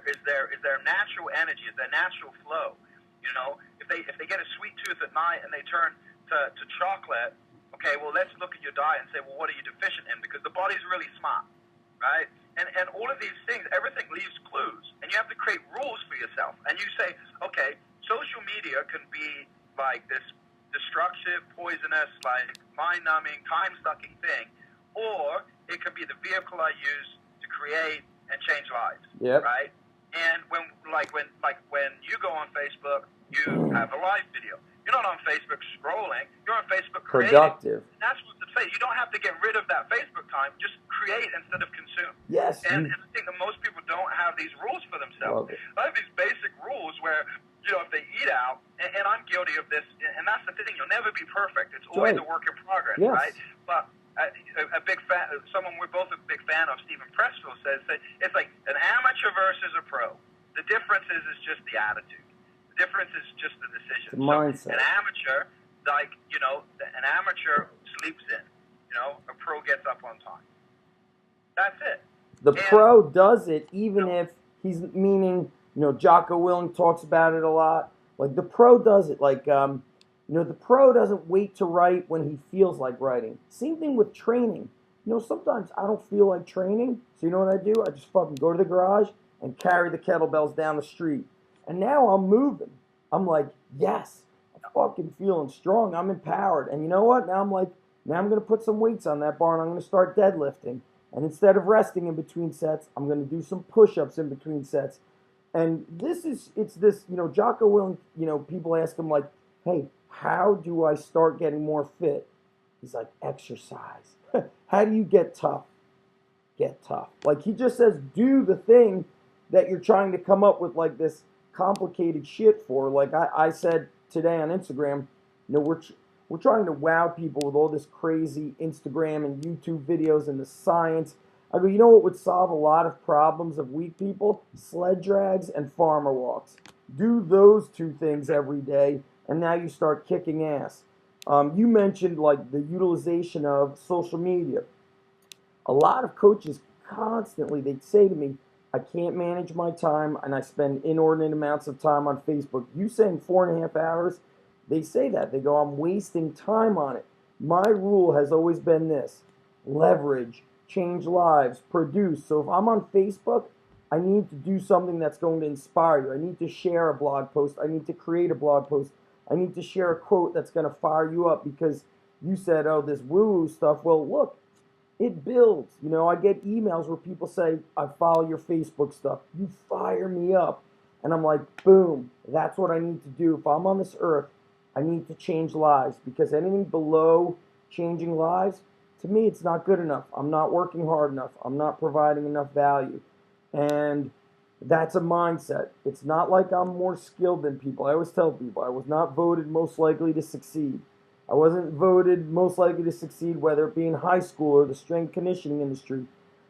is their natural energy, is their natural flow. You know, if they get a sweet tooth at night and they turn to chocolate, okay, well, let's look at your diet and say, well, what are you deficient in? Because the body's really smart, right? And all of these things, everything leaves clues. And you have to create rules for yourself. And you say, okay, social media can be like this destructive, poisonous, like mind-numbing, time-sucking thing, or it can be the vehicle I use to create and change lives, right? And when you go on Facebook, you have a live video. You're not on Facebook scrolling. You're on Facebook creating.
Productive.
And that's what the say. You don't have to get rid of that Facebook time. Just create instead of consume.
Yes.
And I think that most people don't have these rules for themselves. I have these basic rules where, you know, if they eat out, and I'm guilty of this, and that's the thing. You'll never be perfect. It's always a work in progress, right? But a big fan, someone we're both a big fan of, Stephen Pressfield, says that it's like an amateur versus a pro. The difference is just the attitude. The difference is just the decision.
The mindset.
So an amateur, like, you know, an amateur sleeps in. You know, a pro gets up on time. That's it.
The pro does it even if he's, meaning, you know, Jocko Willink talks about it a lot. Like, the pro does it. Like, you know, the pro doesn't wait to write when he feels like writing. Same thing with training. You know, sometimes I don't feel like training. So you know what I do? I just fucking go to the garage and carry the kettlebells down the street. And now I'm moving. I'm like, yes, I'm fucking feeling strong. I'm empowered. And you know what? Now I'm like, now I'm going to put some weights on that bar and I'm going to start deadlifting. And instead of resting in between sets, I'm going to do some push-ups in between sets. And it's this, you know, Jocko Willink, you know, people ask him like, hey, how do I start getting more fit? He's like, exercise. How do you get tough? Get tough. Like, he just says, do the thing that you're trying to come up with, like, this complicated shit for. Like I said today on Instagram, you know, we're trying to wow people with all this crazy Instagram and YouTube videos and the science. I go, you know what would solve a lot of problems of weak people? Sled drags and farmer walks. Do those two things every day, and now you start kicking ass. You mentioned, like, the utilization of social media. A lot of coaches constantly, they'd say to me, I can't manage my time, and I spend inordinate amounts of time on Facebook. You saying 4.5 hours? They say that. They go, I'm wasting time on it. My rule has always been this: leverage, change lives, produce. So if I'm on Facebook, I need to do something that's going to inspire you. I need to share a blog post. I need to create a blog post. I need to share a quote that's going to fire you up because you said, oh, this woo-woo stuff. Well, look, it builds. You know, I get emails where people say, I follow your Facebook stuff. You fire me up. And I'm like, boom, that's what I need to do. If I'm on this earth, I need to change lives, because anything below changing lives, to me, it's not good enough. I'm not working hard enough. I'm not providing enough value. And that's a mindset. It's not like I'm more skilled than people. I always tell people I was not voted most likely to succeed. I wasn't voted most likely to succeed, whether it be in high school or the strength conditioning industry.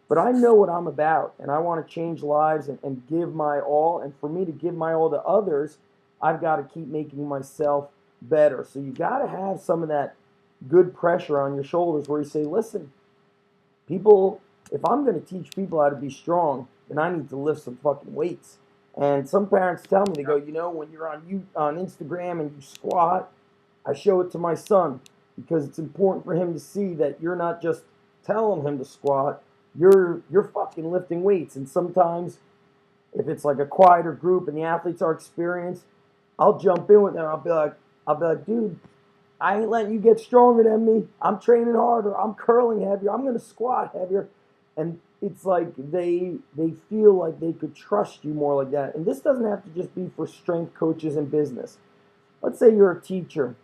But I know what I'm about, and I want to change lives and give my all. And for me to give my all to others, I've got to keep making myself better. So you got to have some of that good pressure on your shoulders where you say, listen, people, if I'm going to teach people how to be strong, then I need to lift some fucking weights. And some parents tell me, they go, you know, when you're on Instagram and you squat, I show it to my son because it's important for him to see that you're not just telling him to squat, you're fucking lifting weights. And sometimes if it's like a quieter group and the athletes are experienced, I'll jump in with them. I'll be like, dude, I ain't letting you get stronger than me. I'm training harder. I'm curling heavier. I'm going to squat heavier. And it's like they feel like they could trust you more like that. And this doesn't have to just be for strength coaches in business. Let's say you're a teacher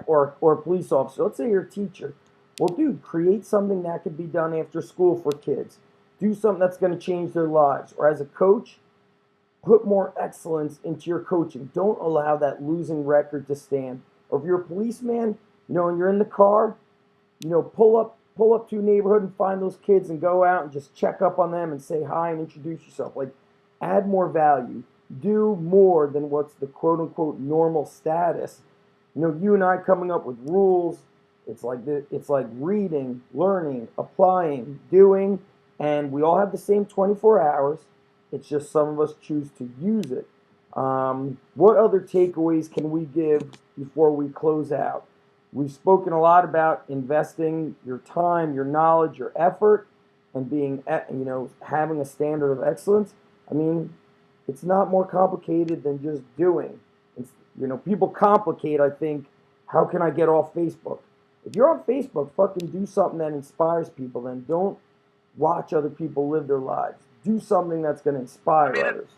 or a police officer. Let's say you're a teacher. Well, dude, create something that could be done after school for kids. Do something that's going to change their lives. Or as a coach, put more excellence into your coaching. Don't allow that losing record to stand. Or if you're a policeman, you know, and you're in the car, you know, pull up pull up to a neighborhood and find those kids and go out and just check up on them and say hi and introduce yourself. Like, add more value. Do more than what's the quote unquote normal status. You know, you and I coming up with rules. It's like reading, learning, applying, doing, and we all have the same 24 hours. It's just some of us choose to use it. What other takeaways can we give before we close out? We've spoken a lot about investing your time, your knowledge, your effort, and being, having a standard of excellence. I mean, it's not more complicated than just doing. People complicate, I think, how can I get off Facebook? If you're on Facebook, fucking do something that inspires people. Then don't watch other people live their lives. Do something that's going to inspire others.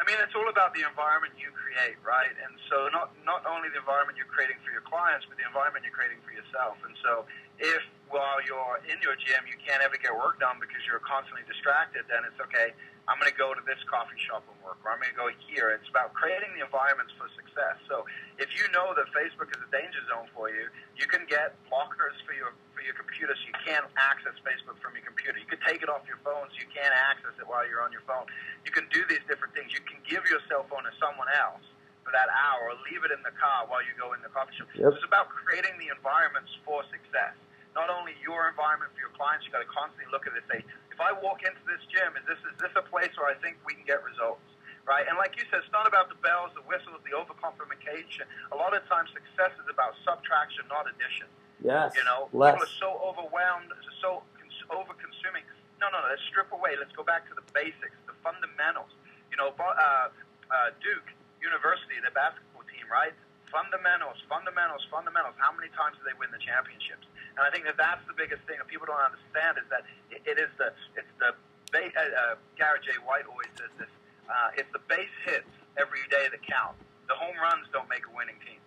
It's all about the environment you create, right? And so not only the environment you're creating for your clients, but the environment you're creating for yourself. And so if while you're in your gym you can't ever get work done because you're constantly distracted, then it's okay, I'm going to go to this coffee shop and work, or I'm going to go here. It's about creating the environments for success. So if you know that Facebook is a danger zone for you, you can get blockers for your computer so you can't access Facebook from your computer. You can take it off your phone so you can't access it while you're on your phone. You can do these different things. You can give your cell phone to someone else for that hour, or leave it in the car while you go in the coffee shop.
Yep.
So it's about creating the environments for success. Not only your environment for your clients, you got to constantly look at it and say, if I walk into this gym, is this a place where I think we can get results, right? And like you said, it's not about the bells, the whistles, the overcomplication. A lot of times success is about subtraction, not addition.
Yes,
People
less.
are so overwhelmed, so over-consuming. No, let's strip away. Let's go back to the basics, the fundamentals. Duke University, the basketball team, right? Fundamentals. How many times do they win the championships? And I think that's the biggest thing that people don't understand is that Garrett J. White always says this. It's the base hits every day that count. The home runs don't make a winning team,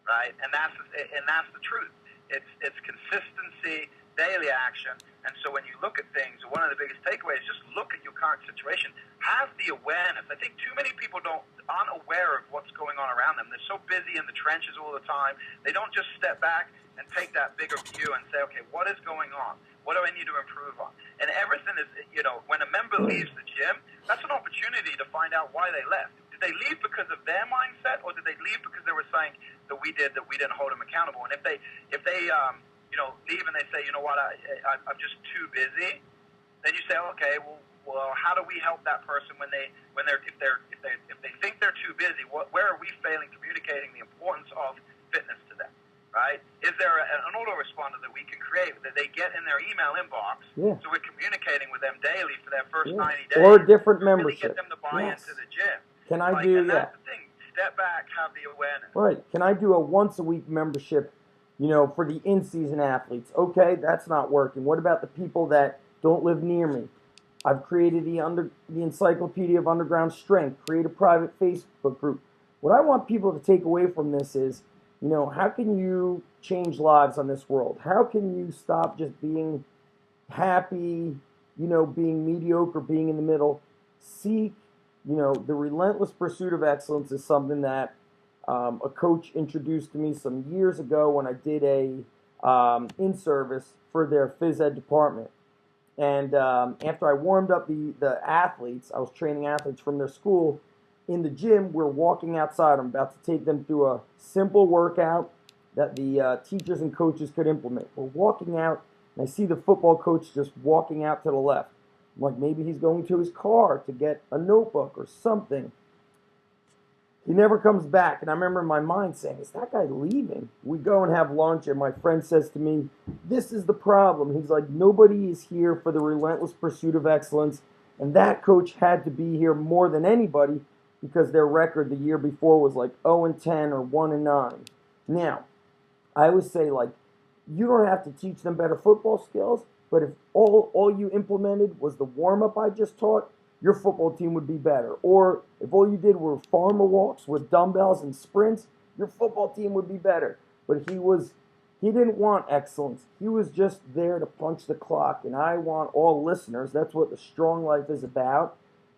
right? And that's the truth. It's consistency, daily action. And so when you look at things, one of the biggest takeaways is just look at your current situation. Have the awareness. I think too many people aren't aware of what's going on around them. They're so busy in the trenches all the time. They don't just step back and take that bigger view and say, okay, what is going on? What do I need to improve on? And everything is, when a member leaves the gym, that's an opportunity to find out why they left. Did they leave because of their mindset, or did they leave because they were saying that we didn't hold them accountable? And if they leave and they say, you know what, I'm just too busy, then you say, okay, well, how do we help that person if they think they're too busy? Where are we failing communicating the importance of fitness to them? Right? Is there an autoresponder that we can create that they get in their email inbox?
Yeah.
So we're communicating with them daily for their first 90 days.
Or a different
really
membership.
Get them to buy into the gym.
Can I
and that's the thing. Step back, have the awareness.
Right. Can I do a once-a-week membership, for the in-season athletes? Okay, that's not working. What about the people that don't live near me? I've created the Encyclopedia of Underground Strength, create a private Facebook group. What I want people to take away from this is, how can you change lives on this world? How can you stop just being happy, being mediocre, being in the middle? Seek, the relentless pursuit of excellence is something that a coach introduced to me some years ago when I did a in-service for their phys ed department. And after I warmed up the athletes, I was training athletes from their school. In the gym, we're walking outside. I'm about to take them through a simple workout that the teachers and coaches could implement. We're walking out, and I see the football coach just walking out to the left. I'm like, maybe he's going to his car to get a notebook or something. He never comes back, and I remember in my mind saying, is that guy leaving? We go and have lunch, and my friend says to me, this is the problem. He's like, nobody is here for the relentless pursuit of excellence, and that coach had to be here more than anybody because their record the year before was like 0-10 or 1-9. Now, I always say, you don't have to teach them better football skills, but if all you implemented was the warm-up I just taught, your football team would be better. Or if all you did were farmer walks with dumbbells and sprints, your football team would be better. But he didn't want excellence. He was just there to punch the clock. And I want all listeners, that's what the Strong Life is about,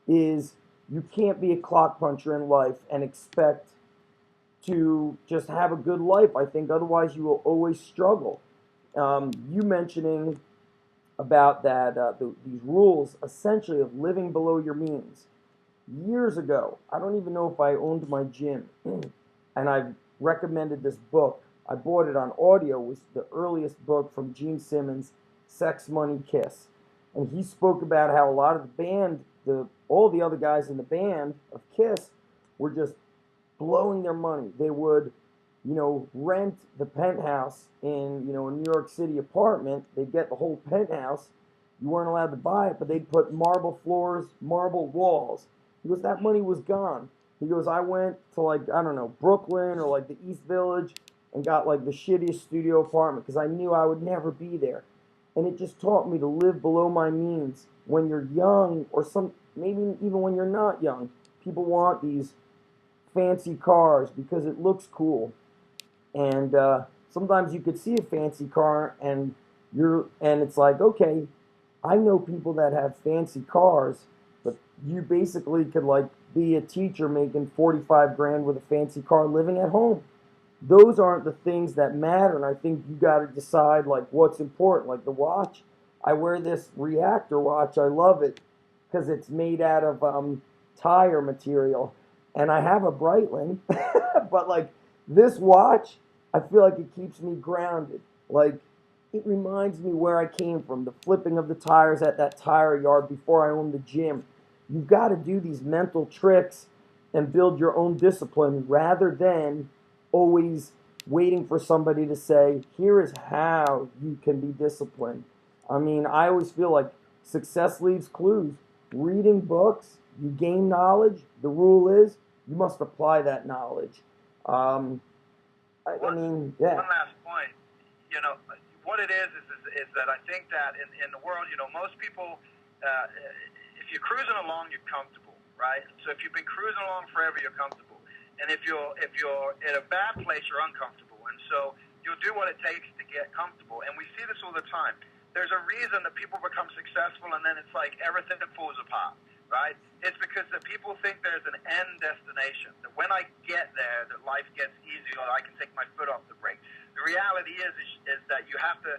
is you can't be a clock puncher in life and expect to just have a good life. I think otherwise you will always struggle. You mentioning about that these rules essentially of living below your means. Years ago, I don't even know if I owned my gym, and I recommended this book. I bought it on audio. It was the earliest book from Gene Simmons, Sex, Money, Kiss, and he spoke about how a lot of the band, all the other guys in the band of Kiss, were just blowing their money. They would, rent the penthouse in, a New York City apartment. They'd get the whole penthouse. You weren't allowed to buy it, but they'd put marble floors, marble walls. He goes, that money was gone. He goes, I went to I don't know, Brooklyn or the East Village and got the shittiest studio apartment because I knew I would never be there. And it just taught me to live below my means. When you're young, or maybe even when you're not young, people want these fancy cars because it looks cool. And sometimes you could see a fancy car and it's like, okay, I know people that have fancy cars, but you basically could be a teacher making 45 grand with a fancy car living at home. Those aren't the things that matter, and I think you got to decide what's important. Like the watch, I wear this Reactor watch. I love it because it's made out of tire material, and I have a Breitling, but this watch, I feel like it keeps me grounded. It reminds me where I came from, the flipping of the tires at that tire yard before I owned the gym. You've got to do these mental tricks and build your own discipline rather than always waiting for somebody to say, here is how you can be disciplined. I mean, I always feel like success leaves clues. Reading books, you gain knowledge. The rule is you must apply that knowledge. I mean, yeah.
One last point. What it is that I think that in the world, most people, if you're cruising along, you're comfortable, right? So if you've been cruising along forever, you're comfortable. And if you're in a bad place, you're uncomfortable. And so you'll do what it takes to get comfortable. And we see this all the time. There's a reason that people become successful, and then it's like everything falls apart, right? It's because that people think there's an end destination, that when I get there, that life gets easier, or I can take my foot off the brake. The reality is that you have to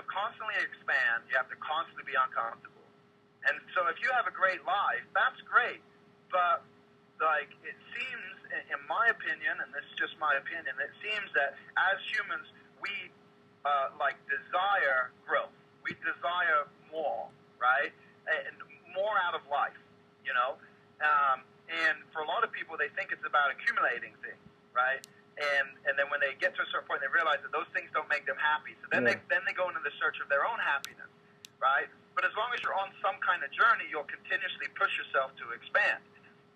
constantly expand. You have to constantly be uncomfortable. And so if you have a great life, that's great. But it seems, in my opinion, and this is just my opinion, it seems that as humans, we desire growth. We desire more, right? And more out of life, and for a lot of people, they think it's about accumulating things, right? And then when they get to a certain point, they realize that those things don't make them happy. So then they go into the search of their own happiness, right? But as long as you're on some kind of journey, you'll continuously push yourself to expand.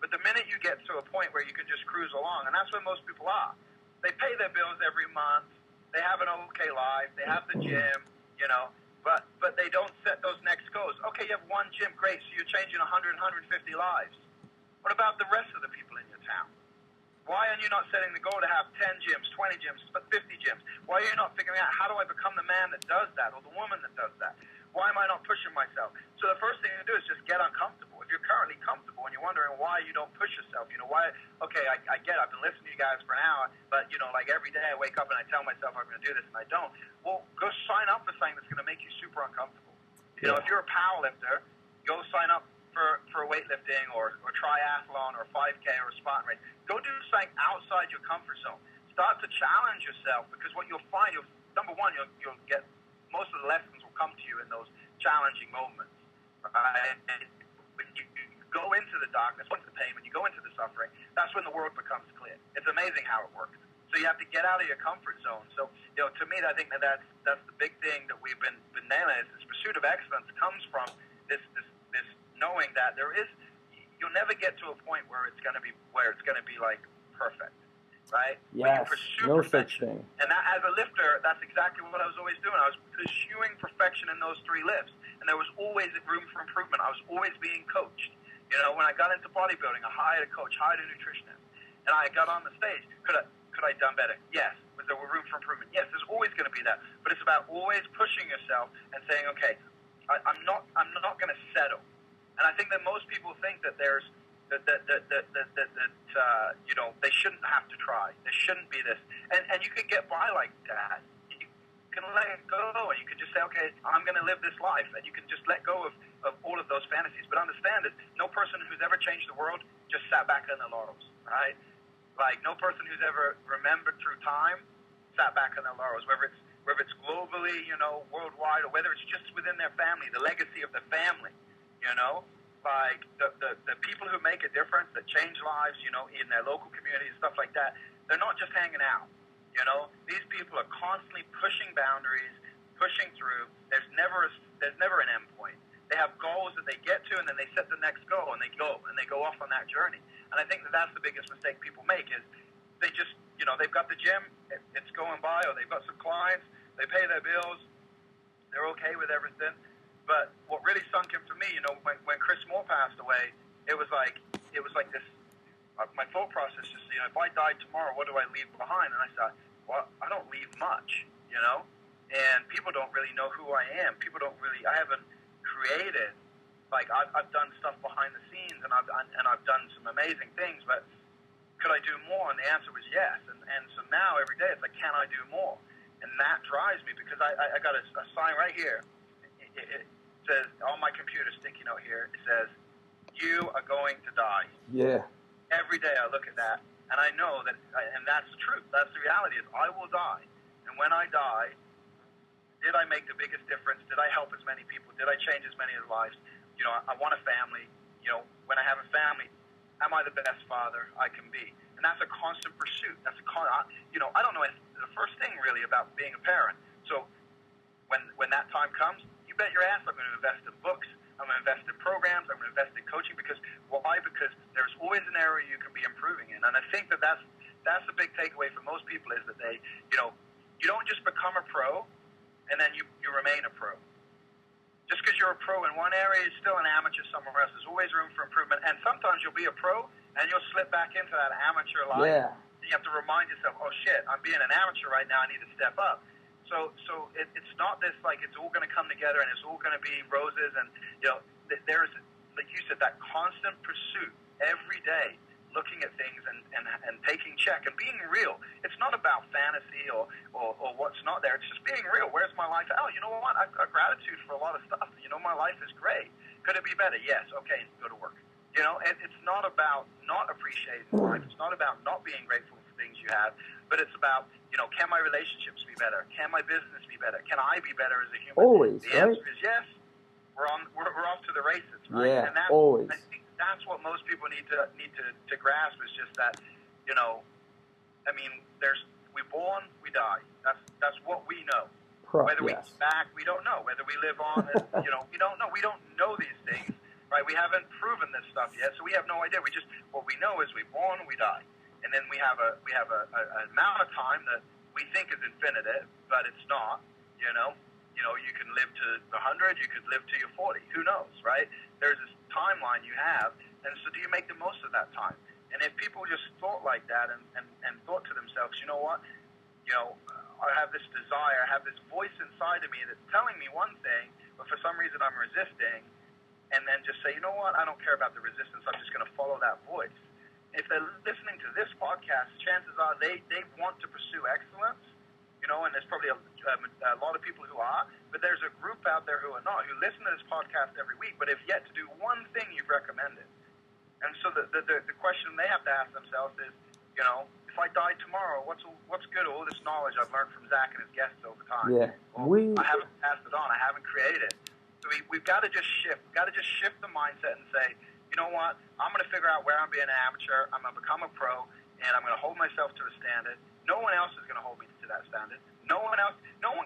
But the minute you get to a point where you can just cruise along, and that's where most people are. They pay their bills every month. They have an okay life. They have the gym, but they don't set those next goals. Okay, you have one gym, great. So you're changing 100, 150 lives. What about the rest of the people in your town? Why are you not setting the goal to have 10 gyms, 20 gyms, 50 gyms? Why are you not figuring out how do I become the man that does that or the woman that does that? Why am I not pushing myself? So the first thing to do is just get uncomfortable. If you're currently comfortable and you're wondering why you don't push yourself, why, okay, I get it. I've been listening to you guys for an hour, but, every day I wake up and I tell myself I'm going to do this and I don't. Well, go sign up for something that's going to make you super uncomfortable. If you're a power lifter, go sign up for weightlifting or triathlon or 5K or a Spartan race. Go do something outside your comfort zone. Start to challenge yourself, because what you'll find, number one, you'll get most of the lessons will come to you in those challenging moments. Right? And when you go into the darkness, into the pain, when you go into the suffering, that's when the world becomes clear. It's amazing how it works. So you have to get out of your comfort zone. So, to me, I think that's the big thing that we've been nailing. Is this pursuit of excellence comes from this knowing that you'll never get to a point where it's going to be like perfect, right?
Yes,
when you pursue
no
perfection,
such thing.
and that, as a lifter, that's exactly what I was always doing. I was pursuing perfection in those 3 lifts, and there was always room for improvement. I was always being coached. When I got into bodybuilding, I hired a coach, hired a nutritionist, and I got on the stage. Could I have done better? Yes. Was there room for improvement? Yes. There's always going to be that, but it's about always pushing yourself and saying, okay, I'm not going to settle. And I think that most people think that there's that they shouldn't have to try. There shouldn't be this, and you could get by like that. You can let go, and you can just say, okay, I'm going to live this life, and you can just let go of all of those fantasies. But understand that no person who's ever changed the world just sat back on their laurels, right? Like, no person who's ever remembered through time sat back on their laurels, whether it's globally, you know, worldwide, or whether it's just within their family, the legacy of the family, you know? Like, the people who make a difference, that change lives, you know, in their local communities, stuff like that, they're not just hanging out. You know, these people are constantly pushing boundaries, pushing through. There's never an end point. They have goals that they get to, and then they set the next goal, and they go off on that journey. And I think that that's the biggest mistake people make, is they just, you know, they've got the gym, it's going by, or they've got some clients, they pay their bills, they're okay with everything. But what really sunk in for me, you know, when Chris Moore passed away, it was like this. My thought process is, you know, if I died tomorrow, what do I leave behind? And I thought, well, I don't leave much, you know, and people don't really know who I am. I haven't created, like, I've done stuff behind the scenes, and I've done some amazing things, but could I do more? And the answer was yes. And so now every day it's like, can I do more? And that drives me, because I got a sign right here. It says, on my computer, sticky note here, it says, you are going to die.
Yeah.
Every day I look at that, and I know that, and that's the truth. That's the reality, is I will die. And when I die, did I make the biggest difference? Did I help as many people? Did I change as many lives? You know, I want a family. You know, when I have a family, am I the best father I can be? And that's a constant pursuit. You know, I don't know the first thing really about being a parent. So when that time comes, you bet your ass I'm going to invest in books. I'm going to invest in programs. I'm going to invest in coaching. Because why? Because there's always an area you can be improving in. And I think that's the big takeaway for most people, is that they, you know, you don't just become a pro and then you remain a pro. Just because you're a pro in one area is still an amateur somewhere else. There's always room for improvement. And sometimes you'll be a pro and you'll slip back into that amateur life.
Yeah.
You have to remind yourself, oh shit, I'm being an amateur right now. I need to step up. So it's not this, like, it's all going to come together and it's all going to be roses, and, you know, there's, like you said, that constant pursuit every day, looking at things and taking check and being real. It's not about fantasy or what's not there. It's just being real. Where's my life? Oh, you know what? I've got gratitude for a lot of stuff. You know, my life is great. Could it be better? Yes. Okay, go to work. You know, it's not about not appreciating life. It's not about not being grateful for things you have, but it's about, you know, can my relationships be better? Can my business be better? Can I be better as a human?
Always,
the answer is yes. We're off to the races, right?
Yeah,
and that's,
always.
I think that's what most people need to grasp, is just that, you know, I mean, we're born, we die. That's what we know. Whether we come back, we don't know. Whether we live on, you know, we don't know. We don't know these things, right? We haven't proven this stuff yet, so we have no idea. What we know is we're born, we die. And then we have an amount of time that we think is infinite, but it's not. You know, you can live to 100, you could live to your 40. Who knows, right? There's this timeline you have, and so do you make the most of that time? And if people just thought like that and thought to themselves, you know what, you know, I have this desire, I have this voice inside of me that's telling me one thing, but for some reason I'm resisting, and then just say, you know what, I don't care about the resistance, I'm just going to follow that voice. If they're listening to this podcast, chances are they want to pursue excellence, you know, and there's probably a lot of people who are, but there's a group out there who are not, who listen to this podcast every week, but have yet to do one thing you've recommended. And so the question they have to ask themselves is, you know, if I died tomorrow, what's good, all this knowledge I've learned from Zach and his guests over time?
Yeah.
Well, I haven't passed it on. I haven't created it. So we've got to just shift. We've got to just shift the mindset and say, you know what? I'm going to figure out where I'm being an amateur. I'm going to become a pro, and I'm going to hold myself to a standard. No one else is going to hold me to that standard. No one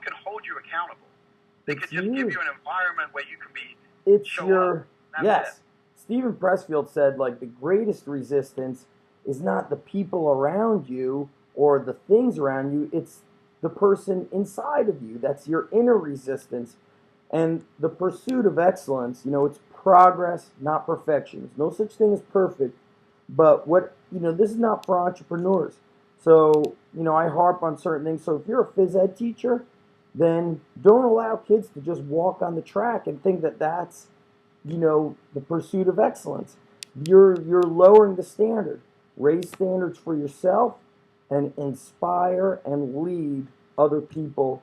can hold you accountable. They could just give you an environment where you can be.
Yes. Stephen Pressfield said, like, the greatest resistance is not the people around you or the things around you. It's the person inside of you. That's your inner resistance. And the pursuit of excellence, you know, it's progress, not perfection. There's no such thing as perfect. But this is not for entrepreneurs. So, you know, I harp on certain things. So if you're a phys ed teacher, then don't allow kids to just walk on the track and think that that's, you know, the pursuit of excellence. You're lowering the standard. Raise standards for yourself and inspire and lead other people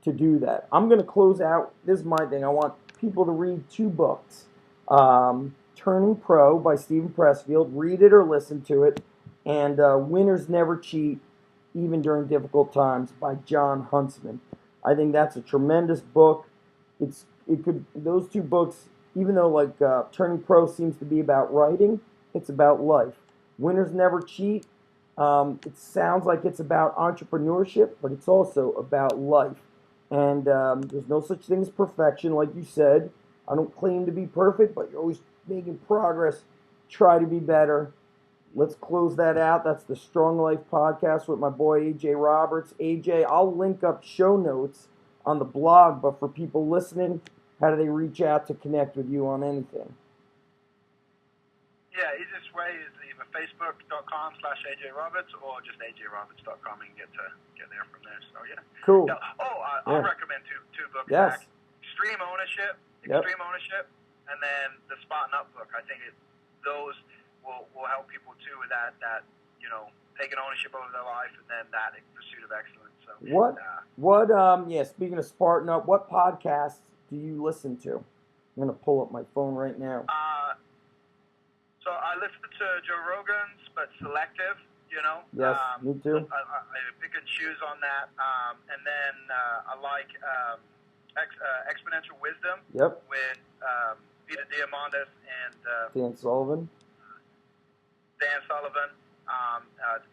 to do that. I'm going to close out. This is my thing. I want people to read 2 books. Turning Pro by Stephen Pressfield. Read it or listen to it. And Winners Never Cheat, Even During Difficult Times by John Huntsman. I think that's a tremendous book. Those 2 books, even though like Turning Pro seems to be about writing, it's about life. Winners Never Cheat. It sounds like it's about entrepreneurship, but it's also about life. And there's no such thing as perfection, like you said. I don't claim to be perfect, but you're always making progress. Try to be better. Let's close that out. That's the Strong Life podcast with my boy AJ Roberts. AJ, I'll link up show notes on the blog, but for people listening, how do they reach out to connect with you on anything?
Yeah, easiest way is either facebook.com/AJRoberts or just AJRoberts.com and get there from there. So, yeah.
Cool.
Yeah. I'll recommend two books.
Yes.
Back. Extreme Ownership, and then the Spartan Up book. I think those will help people too with that taking ownership over their life and then that pursuit of excellence. So
speaking of Spartan Up, what podcasts do you listen to? I'm going to pull up my phone right now.
So I listen to Joe Rogan's, but selective,
Yes, me too.
I pick and choose on that. And then I like Exponential Wisdom with Peter Diamandis and
Dan Sullivan.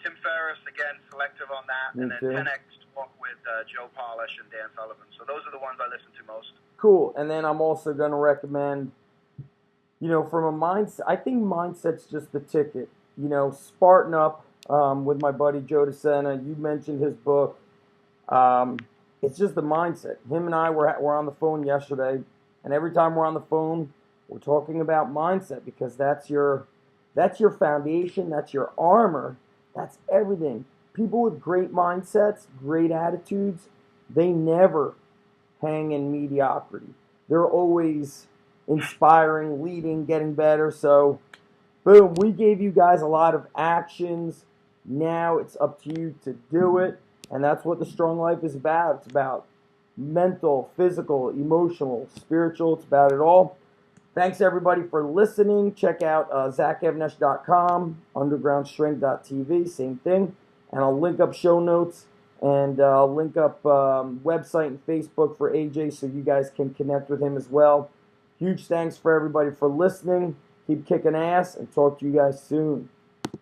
Tim Ferriss, again, selective on that.
Me
and then
too.
10X Talk with Joe Polish and Dan Sullivan. So those are the ones I listen to most.
Cool. And then I'm also going to recommend, from a mindset, I think mindset's just the ticket. Spartan Up with my buddy Joe DeSena. You mentioned his book. It's just the mindset. Him and I were on the phone yesterday, and every time we're on the phone, we're talking about mindset because that's your foundation, that's your armor, that's everything. People with great mindsets, great attitudes, they never hang in mediocrity. They're always inspiring, leading, getting better. So, boom, we gave you guys a lot of actions. Now it's up to you to do it. And that's what the Strong Life is about. It's about mental, physical, emotional, spiritual. It's about it all. Thanks, everybody, for listening. Check out ZachEvnesh.com, undergroundstrength.tv, same thing. And I'll link up show notes, and I'll link up website and Facebook for AJ so you guys can connect with him as well. Huge thanks for everybody for listening. Keep kicking ass, and talk to you guys soon.